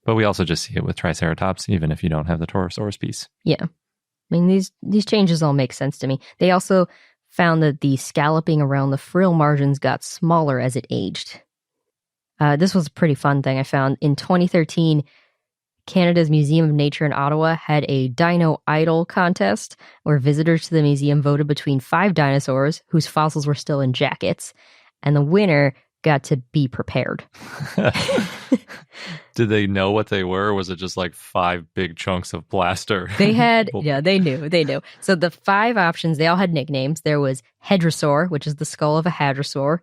But we also just see it with Triceratops, even if you don't have the Torosaurus piece. Yeah. I mean, these changes all make sense to me. They also found that the scalloping around the frill margins got smaller as it aged. This was a pretty fun thing I found. In 2013, Canada's Museum of Nature in Ottawa had a Dino Idol contest where visitors to the museum voted between 5 dinosaurs whose fossils were still in jackets, and the winner got to be prepared. Did they know what they were, or was it just like 5 big chunks of plaster? They had, yeah, they knew. So the 5 options, they all had nicknames. There was Hadrosaur, which is the skull of a hadrosaur,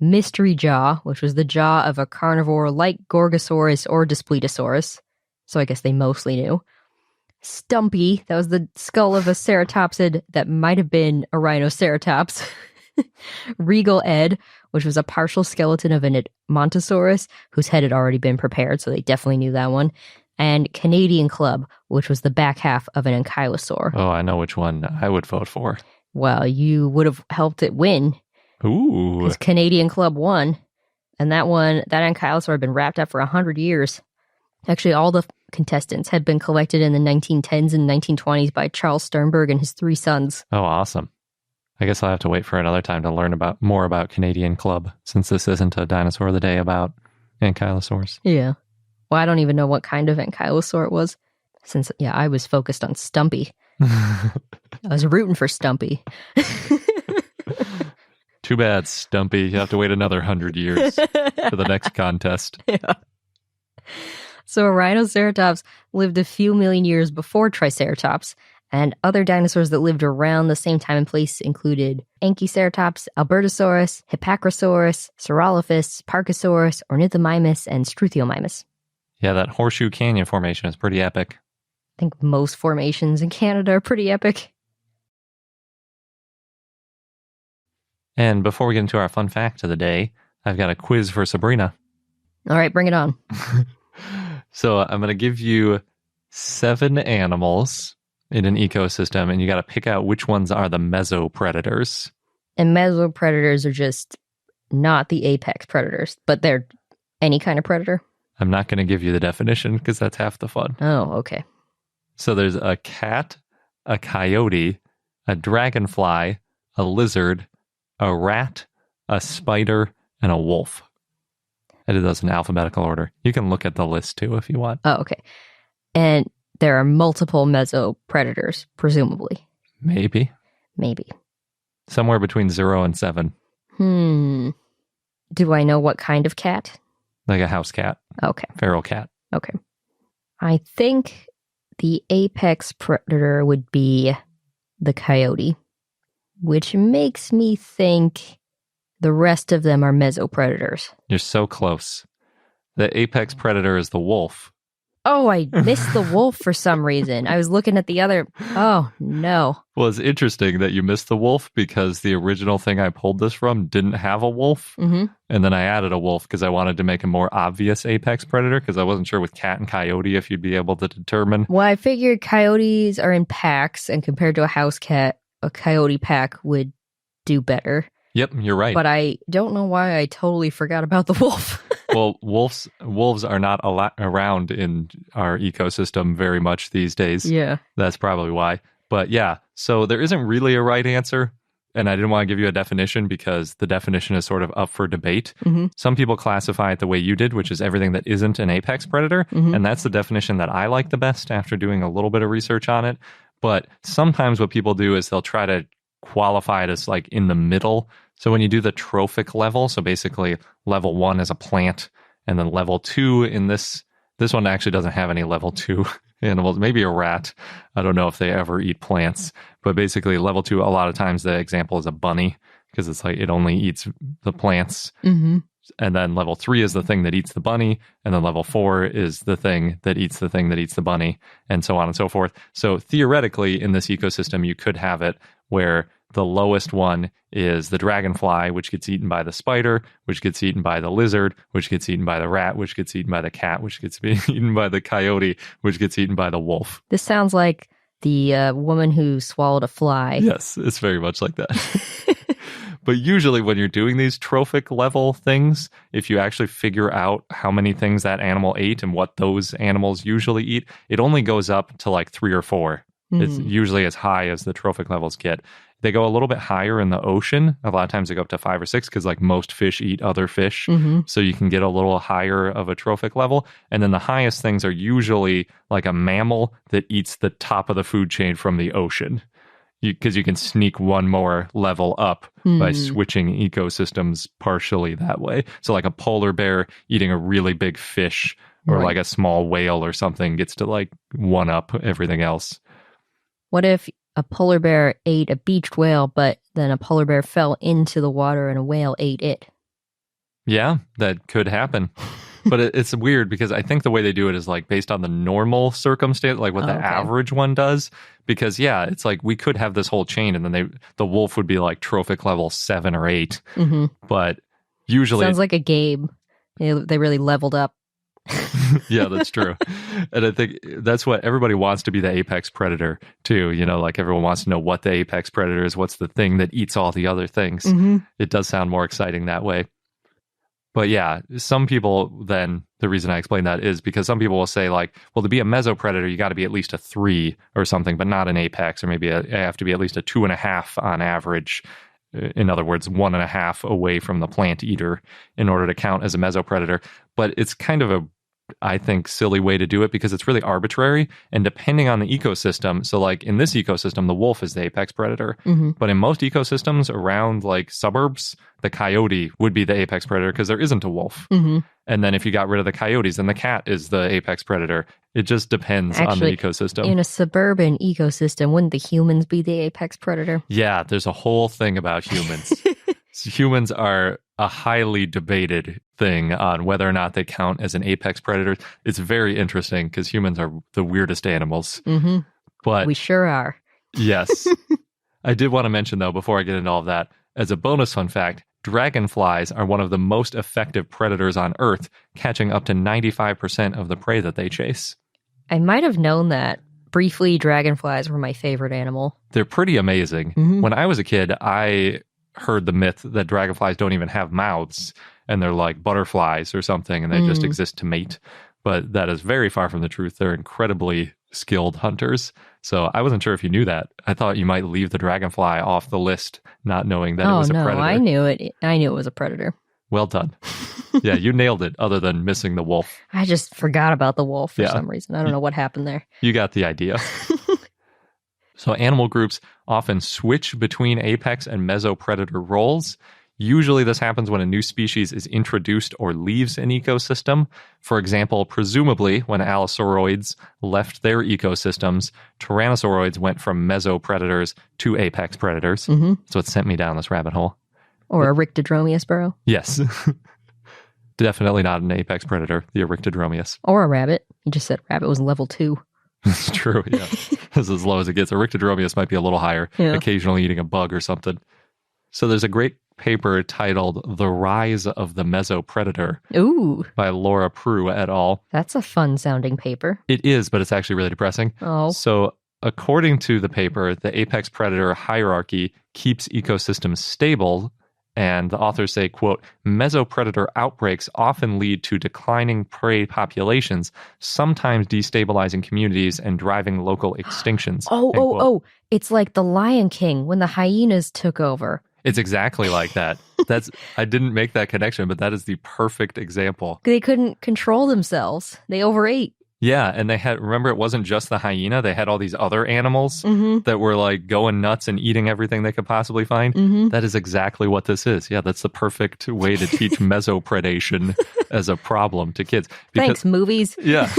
Mystery Jaw, which was the jaw of a carnivore like Gorgosaurus or Daspletosaurus. So I guess they mostly knew. Stumpy, that was the skull of a ceratopsid that might have been a Rhinoceratops. Regal Ed, which was a partial skeleton of an Edmontosaurus whose head had already been prepared, so they definitely knew that one. And Canadian Club, which was the back half of an ankylosaur. Oh, I know which one I would vote for. Well, you would have helped it win. Ooh. Because Canadian Club won. And that ankylosaur had been wrapped up for 100 years. Actually, all the contestants had been collected in the 1910s and 1920s by Charles Sternberg and his 3 sons. Oh, awesome. I guess I'll have to wait for another time to learn more about Canadian Club, since this isn't a Dinosaur of the Day about ankylosaurs. Yeah. Well, I don't even know what kind of ankylosaur it was. Since, I was focused on Stumpy. I was rooting for Stumpy. Too bad, Stumpy. You have to wait another 100 years for the next contest. Yeah. So Rhinoceratops lived a few million years before Triceratops, and other dinosaurs that lived around the same time and place included Anchiceratops, Albertosaurus, Hippacrosaurus, Saurolophus, Parkasaurus, Ornithomimus, and Struthiomimus. Yeah, that Horseshoe Canyon Formation is pretty epic. I think most formations in Canada are pretty epic. And before we get into our fun fact of the day, I've got a quiz for Sabrina. All right, bring it on. So I'm going to give you 7 animals in an ecosystem, and you got to pick out which ones are the mesopredators. And mesopredators are just not the apex predators, but they're any kind of predator? I'm not going to give you the definition because that's half the fun. Oh, okay. So there's a cat, a coyote, a dragonfly, a lizard, a rat, a spider, and a wolf. I did those in alphabetical order. You can look at the list too if you want. Oh, okay. And there are multiple mesopredators, presumably. Maybe. Somewhere between 0 and 7. Do I know what kind of cat? Like a house cat. Okay. Feral cat. Okay. I think the apex predator would be the coyote, which makes me think the rest of them are mesopredators. You're so close. The apex predator is the wolf. Oh, I missed the wolf for some reason. I was looking at the other. Oh, no. Well, it's interesting that you missed the wolf because the original thing I pulled this from didn't have a wolf. Mm-hmm. And then I added a wolf because I wanted to make a more obvious apex predator because I wasn't sure with cat and coyote if you'd be able to determine. Well, I figured coyotes are in packs, and compared to a house cat, a coyote pack would do better. Yep, you're right. But I don't know why I totally forgot about the wolf. Well, wolves are not around in our ecosystem very much these days. Yeah. That's probably why. But yeah, so there isn't really a right answer. And I didn't want to give you a definition because the definition is sort of up for debate. Mm-hmm. Some people classify it the way you did, which is everything that isn't an apex predator. Mm-hmm. And that's the definition that I like the best after doing a little bit of research on it. But sometimes what people do is they'll try to qualify it as like in the middle. So when you do the trophic level, so basically level 1 is a plant, and then level 2 in this one actually doesn't have any level 2 animals, maybe a rat. I don't know if they ever eat plants, but basically level 2, a lot of times the example is a bunny because it's like it only eats the plants. Mm-hmm. And then level 3 is the thing that eats the bunny. And then level 4 is the thing that eats the thing that eats the bunny, and so on and so forth. So theoretically, in this ecosystem, you could have it where the lowest one is the dragonfly, which gets eaten by the spider, which gets eaten by the lizard, which gets eaten by the rat, which gets eaten by the cat, which gets eaten by the coyote, which gets eaten by the wolf. This sounds like the woman who swallowed a fly. Yes, it's very much like that. But usually when you're doing these trophic level things, if you actually figure out how many things that animal ate and what those animals usually eat, it only goes up to like 3 or 4. It's usually as high as the trophic levels get. They go a little bit higher in the ocean. A lot of times they go up to 5 or 6 because like most fish eat other fish. Mm-hmm. So you can get a little higher of a trophic level. And then the highest things are usually like a mammal that eats the top of the food chain from the ocean. Because you can sneak one more level up by switching ecosystems partially that way. So like a polar bear eating a really big fish or like a small whale or something gets to like one up everything else. What if a polar bear ate a beached whale, but then a polar bear fell into the water and a whale ate it? Yeah, that could happen. But it's weird because I think the way they do it is like based on the normal circumstance, like what the average one does. Because yeah, it's like we could have this whole chain and then the wolf would be like trophic level 7 or 8. Mm-hmm. But usually... Sounds like a game. They really leveled up. Yeah, that's true. And I think that's what everybody wants to be, the apex predator too. You know, like everyone wants to know what the apex predator is. What's the thing that eats all the other things? Mm-hmm. It does sound more exciting that way. But yeah, some people then, the reason I explain that is because some people will say like, well, to be a mesopredator, you got to be at least a 3 or something, but not an apex, or maybe you have to be at least a 2.5 on average. In other words, 1.5 away from the plant eater in order to count as a mesopredator. But it's kind of a I think, silly way to do it because it's really arbitrary. And depending on the ecosystem, so like in this ecosystem, the wolf is the apex predator. But in most ecosystems around like suburbs, the coyote would be the apex predator because there isn't a wolf. And then if you got rid of the coyotes, then the cat is the apex predator. It just depends on the ecosystem. In a suburban ecosystem, wouldn't the humans be the apex predator? Yeah, there's a whole thing about humans. Humans are a highly debated thing on whether or not they count as an apex predator. It's very interesting because humans are the weirdest animals. But we sure are. Yes. I did want to mention, though, before I get into all of that, as a bonus fun fact, dragonflies are one of the most effective predators on Earth, catching up to 95% of the prey that they chase. I might have known that. Briefly, dragonflies were my favorite animal. They're pretty amazing. When I was a kid, I heard the myth that dragonflies don't even have mouths and they're like butterflies or something and they just exist to mate. But that is very far from the truth. They're incredibly skilled hunters. So I wasn't sure if you knew that. I thought you might leave the dragonfly off the list, not knowing that it was a predator. I knew it. I knew it was a predator. Well done. Yeah, you nailed it, other than missing the wolf. I just forgot about the wolf for some reason. I don't know what happened there. You got the idea. So animal groups often switch between apex and mesopredator roles. Usually this happens when a new species is introduced or leaves an ecosystem. For example, presumably when allosauroids left their ecosystems, tyrannosauroids went from mesopredators to apex predators. So it sent me down this rabbit hole. Or a Rictodromeus burrow. Yes. Definitely not an apex predator, the Rictodromeus. Or a rabbit. You just said rabbit was level 2. It's true, yeah. It's as low as it gets. A Rictodromeus might be a little higher, occasionally eating a bug or something. So there's a great paper titled The Rise of the Mesopredator by Laura Prue et al. That's a fun-sounding paper. It is, but it's actually really depressing. Oh. So according to the paper, the apex predator hierarchy keeps ecosystems stable. And the authors say, quote, mesopredator outbreaks often lead to declining prey populations, sometimes destabilizing communities and driving local extinctions. It's like the Lion King when the hyenas took over. It's exactly like that. I didn't make that connection, but that is the perfect example. They couldn't control themselves. They overate. Yeah, and remember, it wasn't just the hyena. They had all these other animals that were like going nuts and eating everything they could possibly find. That is exactly what this is. Yeah, that's the perfect way to teach mesopredation as a problem to kids. Thanks, movies. Yeah,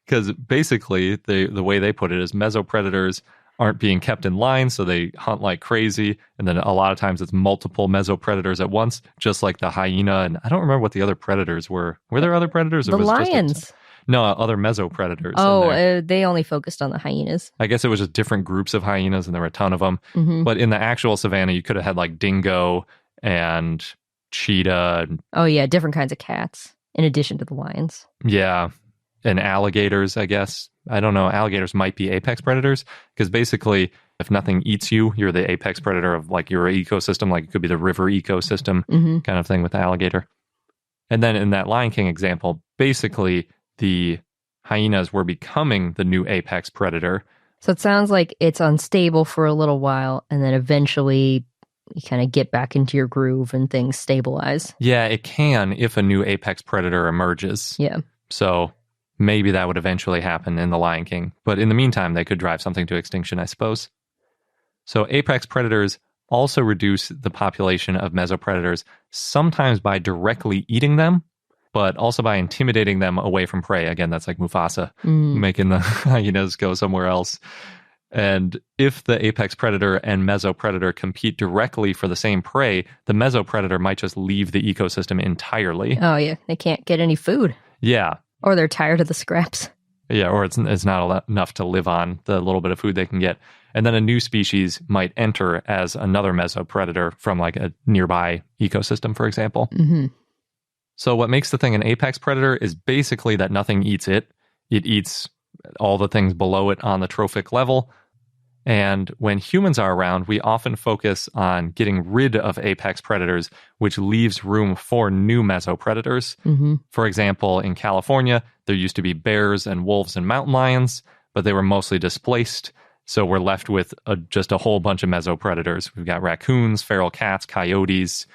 because basically the way they put it is mesopredators aren't being kept in line, so they hunt like crazy. And then a lot of times it's multiple mesopredators at once, just like the hyena. And I don't remember what the other predators were. Were there other predators? The lions. No, other mesopredators. They only focused on the hyenas. I guess it was just different groups of hyenas, and there were a ton of them. But in the actual savanna, you could have had like dingo and cheetah. Different kinds of cats in addition to the lions. Yeah, and alligators, I guess. I don't know. Alligators might be apex predators because basically, if nothing eats you, you're the apex predator of like your ecosystem. Like it could be the river ecosystem kind of thing with the alligator. And then in that Lion King example, basically the hyenas were becoming the new apex predator. So it sounds like it's unstable for a little while, and then eventually you kind of get back into your groove and things stabilize. Yeah, it can if a new apex predator emerges. Yeah. So maybe that would eventually happen in the Lion King. But in the meantime, they could drive something to extinction, I suppose. So apex predators also reduce the population of mesopredators, sometimes by directly eating them, but also by intimidating them away from prey. Again, that's like Mufasa, making the hyenas go somewhere else. And if the apex predator and mesopredator compete directly for the same prey, the mesopredator might just leave the ecosystem entirely. Oh, yeah. They can't get any food. Yeah. Or they're tired of the scraps. Yeah, or it's not enough to live on the little bit of food they can get. And then a new species might enter as another mesopredator from like a nearby ecosystem, for example. So what makes the thing an apex predator is basically that nothing eats it. It eats all the things below it on the trophic level. And when humans are around, we often focus on getting rid of apex predators, which leaves room for new mesopredators. For example, in California, there used to be bears and wolves and mountain lions, but they were mostly displaced. So we're left with just a whole bunch of mesopredators. We've got raccoons, feral cats, coyotes.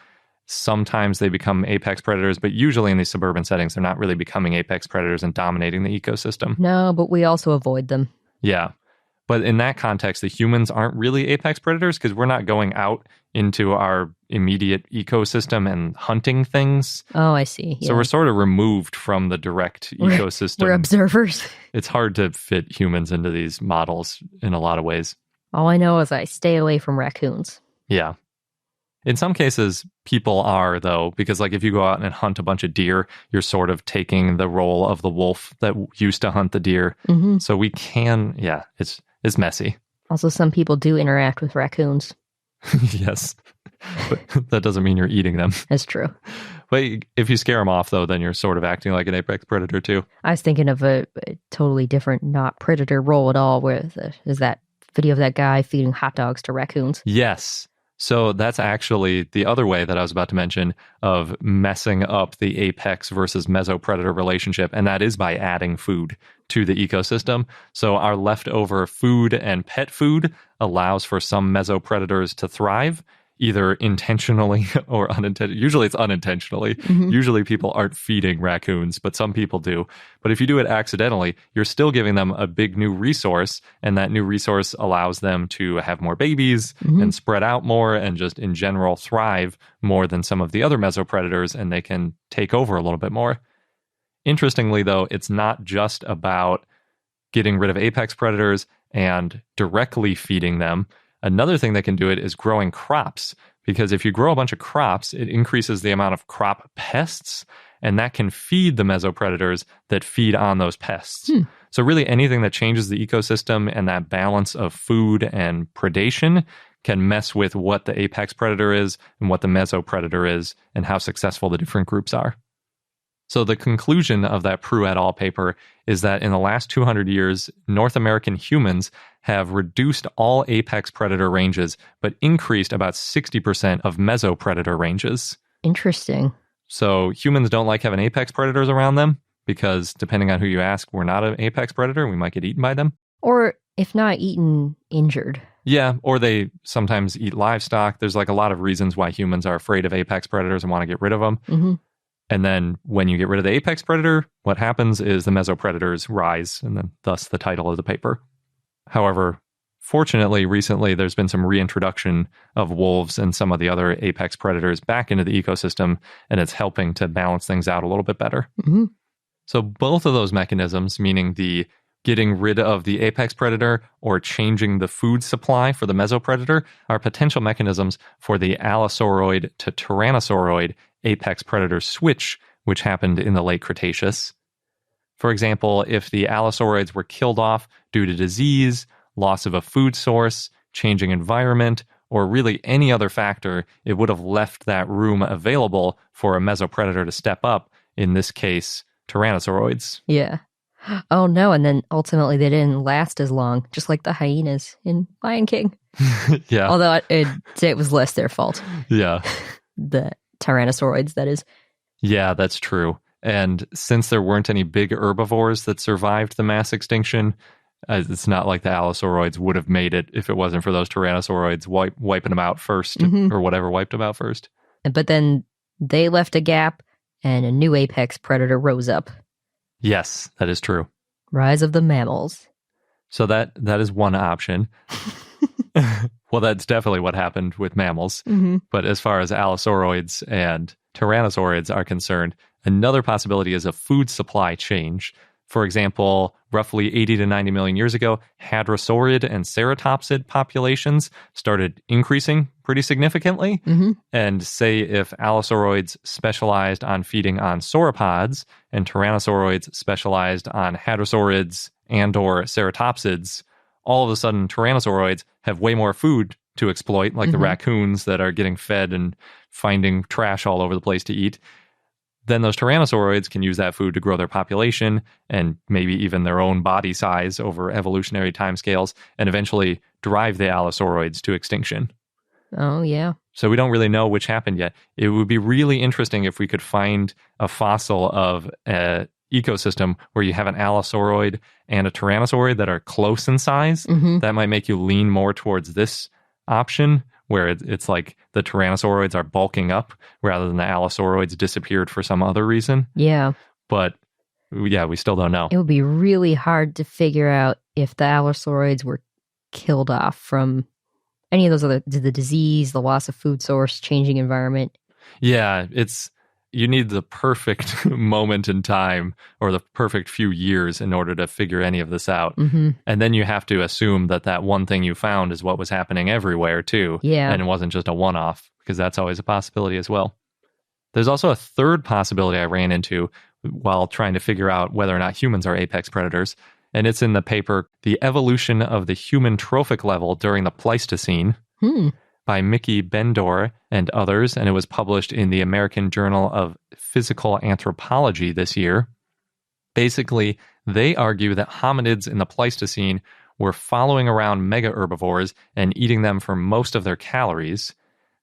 Sometimes they become apex predators, but usually in these suburban settings, they're not really becoming apex predators and dominating the ecosystem. No, but we also avoid them. Yeah. But in that context, the humans aren't really apex predators because we're not going out into our immediate ecosystem and hunting things. Oh, I see. Yeah. So we're sort of removed from the direct ecosystem. We're observers. It's hard to fit humans into these models in a lot of ways. All I know is I stay away from raccoons. Yeah. In some cases, people are, though, because like if you go out and hunt a bunch of deer, you're sort of taking the role of the wolf that used to hunt the deer. Mm-hmm. So we can, yeah, it's messy. Also, some people do interact with raccoons. Yes, but that doesn't mean you're eating them. That's true. But if you scare them off, though, then you're sort of acting like an apex predator, too. I was thinking of a totally different, not predator role at all, where there's that video of that guy feeding hot dogs to raccoons. Yes. So that's actually the other way that I was about to mention of messing up the apex versus mesopredator relationship, and that is by adding food to the ecosystem. So our leftover food and pet food allows for some mesopredators to thrive, either intentionally or unintentionally. Usually it's unintentionally. Mm-hmm. Usually people aren't feeding raccoons, but some people do. But if you do it accidentally, you're still giving them a big new resource, and that new resource allows them to have more babies and spread out more and just in general thrive more than some of the other mesopredators, and they can take over a little bit more. Interestingly, though, it's not just about getting rid of apex predators and directly feeding them. Another thing that can do it is growing crops, because if you grow a bunch of crops, it increases the amount of crop pests, and that can feed the mesopredators that feed on those pests. So really anything that changes the ecosystem and that balance of food and predation can mess with what the apex predator is and what the mesopredator is and how successful the different groups are. So the conclusion of that Prue et al. Paper is that in the last 200 years, North American humans have reduced all apex predator ranges, but increased about 60% of mesopredator ranges. Interesting. So humans don't like having apex predators around them because depending on who you ask, we're not an apex predator. We might get eaten by them. Or if not eaten, injured. Yeah, or they sometimes eat livestock. There's like a lot of reasons why humans are afraid of apex predators and want to get rid of them. Mm-hmm. And then when you get rid of the apex predator, what happens is the mesopredators rise, and then thus the title of the paper. However, fortunately, recently there's been some reintroduction of wolves and some of the other apex predators back into the ecosystem, and it's helping to balance things out a little bit better. Mm-hmm. So both of those mechanisms, meaning the getting rid of the apex predator or changing the food supply for the mesopredator, are potential mechanisms for the allosauroid to tyrannosauroid apex predator switch, which happened in the late Cretaceous. For example, if the allosaurids were killed off due to disease, loss of a food source, changing environment, or really any other factor, it would have left that room available for a mesopredator to step up, in this case, tyrannosauroids. Yeah. Oh no, and then ultimately they didn't last as long, just like the hyenas in Lion King. Yeah. Although it was less their fault. Yeah. The tyrannosauroids, that is. Yeah, that's true. And since there weren't any big herbivores that survived the mass extinction, it's not like the allosauroids would have made it if it wasn't for those tyrannosauroids wiping them out first, or whatever wiped them out first. But then they left a gap and a new apex predator rose up. Yes, that is true. Rise of the mammals. So that is one option. Well, that's definitely what happened with mammals. Mm-hmm. But as far as allosauroids and tyrannosaurids are concerned, another possibility is a food supply change. For example, roughly 80 to 90 million years ago, hadrosaurid and ceratopsid populations started increasing pretty significantly. Mm-hmm. And say if allosauroids specialized on feeding on sauropods and tyrannosauroids specialized on hadrosaurids and or ceratopsids, all of a sudden tyrannosauroids have way more food to exploit, like the raccoons that are getting fed and finding trash all over the place to eat. Then those tyrannosauroids can use that food to grow their population and maybe even their own body size over evolutionary timescales and eventually drive the allosauroids to extinction. Oh, yeah. So we don't really know which happened yet. It would be really interesting if we could find a fossil of an ecosystem where you have an allosauroid and a tyrannosaurid that are close in size. Mm-hmm. That might make you lean more towards this option, where it's like the tyrannosauroids are bulking up rather than the allosauroids disappeared for some other reason. Yeah. But yeah, we still don't know. It would be really hard to figure out if the allosauroids were killed off from any of those other, the disease, the loss of food source, changing environment. Yeah, you need the perfect moment in time or the perfect few years in order to figure any of this out. Mm-hmm. And then you have to assume that one thing you found is what was happening everywhere too. Yeah. And it wasn't just a one-off, because that's always a possibility as well. There's also a third possibility I ran into while trying to figure out whether or not humans are apex predators. And it's in the paper, The Evolution of the Human Trophic Level During the Pleistocene, by Mickey Bendor and others. And it was published in the American Journal of Physical Anthropology this year. Basically, they argue that hominids in the Pleistocene were following around mega herbivores and eating them for most of their calories.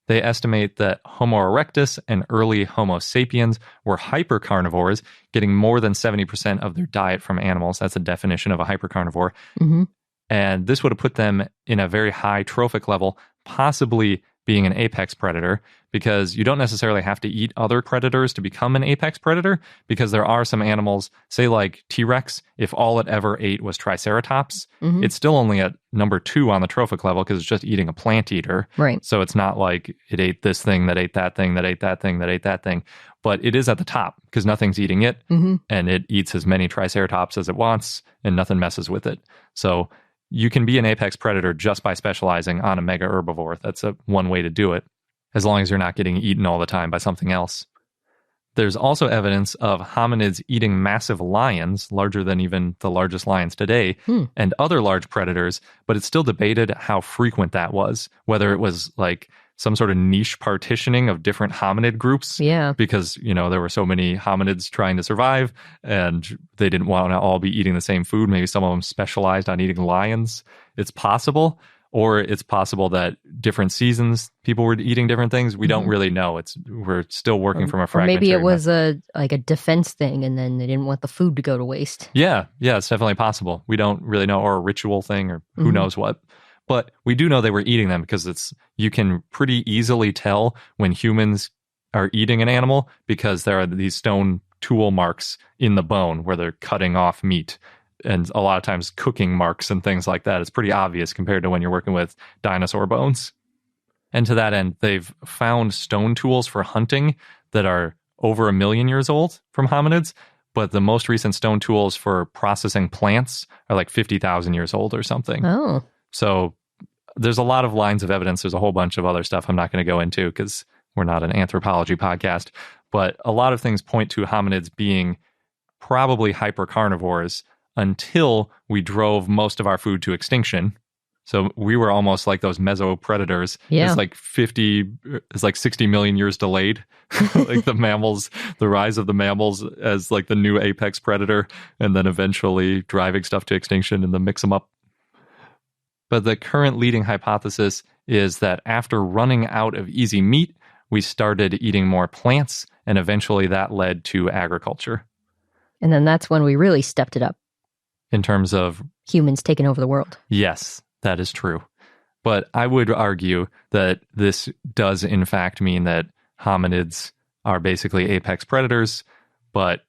They estimate that Homo erectus and early Homo sapiens were hypercarnivores, getting more than 70% of their diet from animals. That's the definition of a hypercarnivore. Mm-hmm. And this would have put them in a very high trophic level, possibly being an apex predator, because you don't necessarily have to eat other predators to become an apex predator, because there are some animals, say like T-Rex, if all it ever ate was Triceratops, it's still only at number 2 on the trophic level because it's just eating a plant eater. Right. So it's not like it ate this thing, that ate that thing, that ate that thing, that ate that thing. But it is at the top because nothing's eating it, and it eats as many Triceratops as it wants, and nothing messes with it. So you can be an apex predator just by specializing on a mega herbivore. That's one way to do it, as long as you're not getting eaten all the time by something else. There's also evidence of hominids eating massive lions, larger than even the largest lions today, and other large predators, but it's still debated how frequent that was, whether it was like some sort of niche partitioning of different hominid groups. Yeah. Because, there were so many hominids trying to survive and they didn't want to all be eating the same food. Maybe some of them specialized on eating lions. It's possible. Or it's possible that different seasons people were eating different things. We don't really know. We're still working from a fragmentary. Or maybe it was a defense thing, and then they didn't want the food to go to waste. Yeah, it's definitely possible. We don't really know, or a ritual thing, or who knows what. But we do know they were eating them because you can pretty easily tell when humans are eating an animal because there are these stone tool marks in the bone where they're cutting off meat. And a lot of times cooking marks and things like that. It's pretty obvious compared to when you're working with dinosaur bones. And to that end, they've found stone tools for hunting that are over 1 million years old from hominids. But the most recent stone tools for processing plants are like 50,000 years old or something. Oh. So there's a lot of lines of evidence. There's a whole bunch of other stuff I'm not going to go into because we're not an anthropology podcast. But a lot of things point to hominids being probably hypercarnivores until we drove most of our food to extinction. So we were almost like those mesopredators. Yeah. It's like 60 million years delayed. Like the mammals, the rise of the mammals as like the new apex predator, and then eventually driving stuff to extinction and then mix them up. But the current leading hypothesis is that after running out of easy meat, we started eating more plants, and eventually that led to agriculture. And then that's when we really stepped it up. In terms of humans taking over the world. Yes, that is true. But I would argue that this does in fact mean that hominids are basically apex predators, but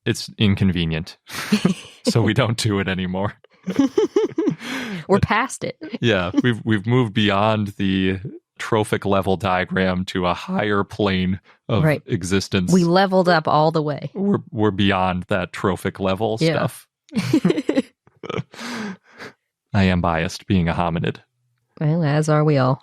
it's inconvenient. So we don't do it anymore. We're past it. Yeah, we've moved beyond the trophic level diagram to a higher plane of existence. We leveled up all the way. We're beyond that trophic level stuff. I am biased being a hominid. Well, as are we all.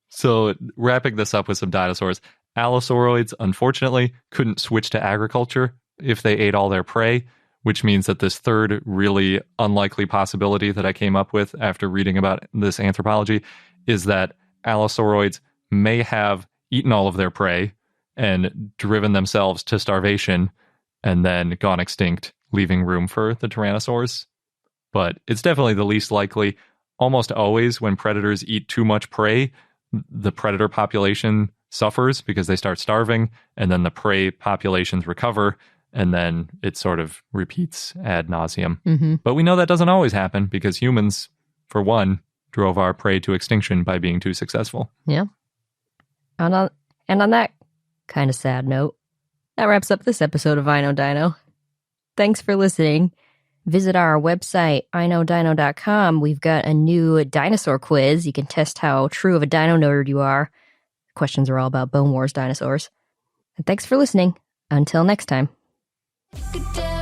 So wrapping this up with some dinosaurs, allosauroids, unfortunately, couldn't switch to agriculture if they ate all their prey, which means that this third really unlikely possibility that I came up with after reading about this anthropology is that allosauroids may have eaten all of their prey and driven themselves to starvation and then gone extinct, leaving room for the tyrannosaurs. But it's definitely the least likely. Almost always when predators eat too much prey, the predator population suffers because they start starving, and then the prey populations recover, and then it sort of repeats ad nauseum. But we know that doesn't always happen because humans, for one, drove our prey to extinction by being too successful. Yeah. And on that kind of sad note, that wraps up this episode of I Know Dino. Thanks for listening. Visit our website, iknowdino.com. We've got a new dinosaur quiz. You can test how true of a dino nerd you are. Questions are all about Bone Wars dinosaurs. And thanks for listening. Until next time. Good day.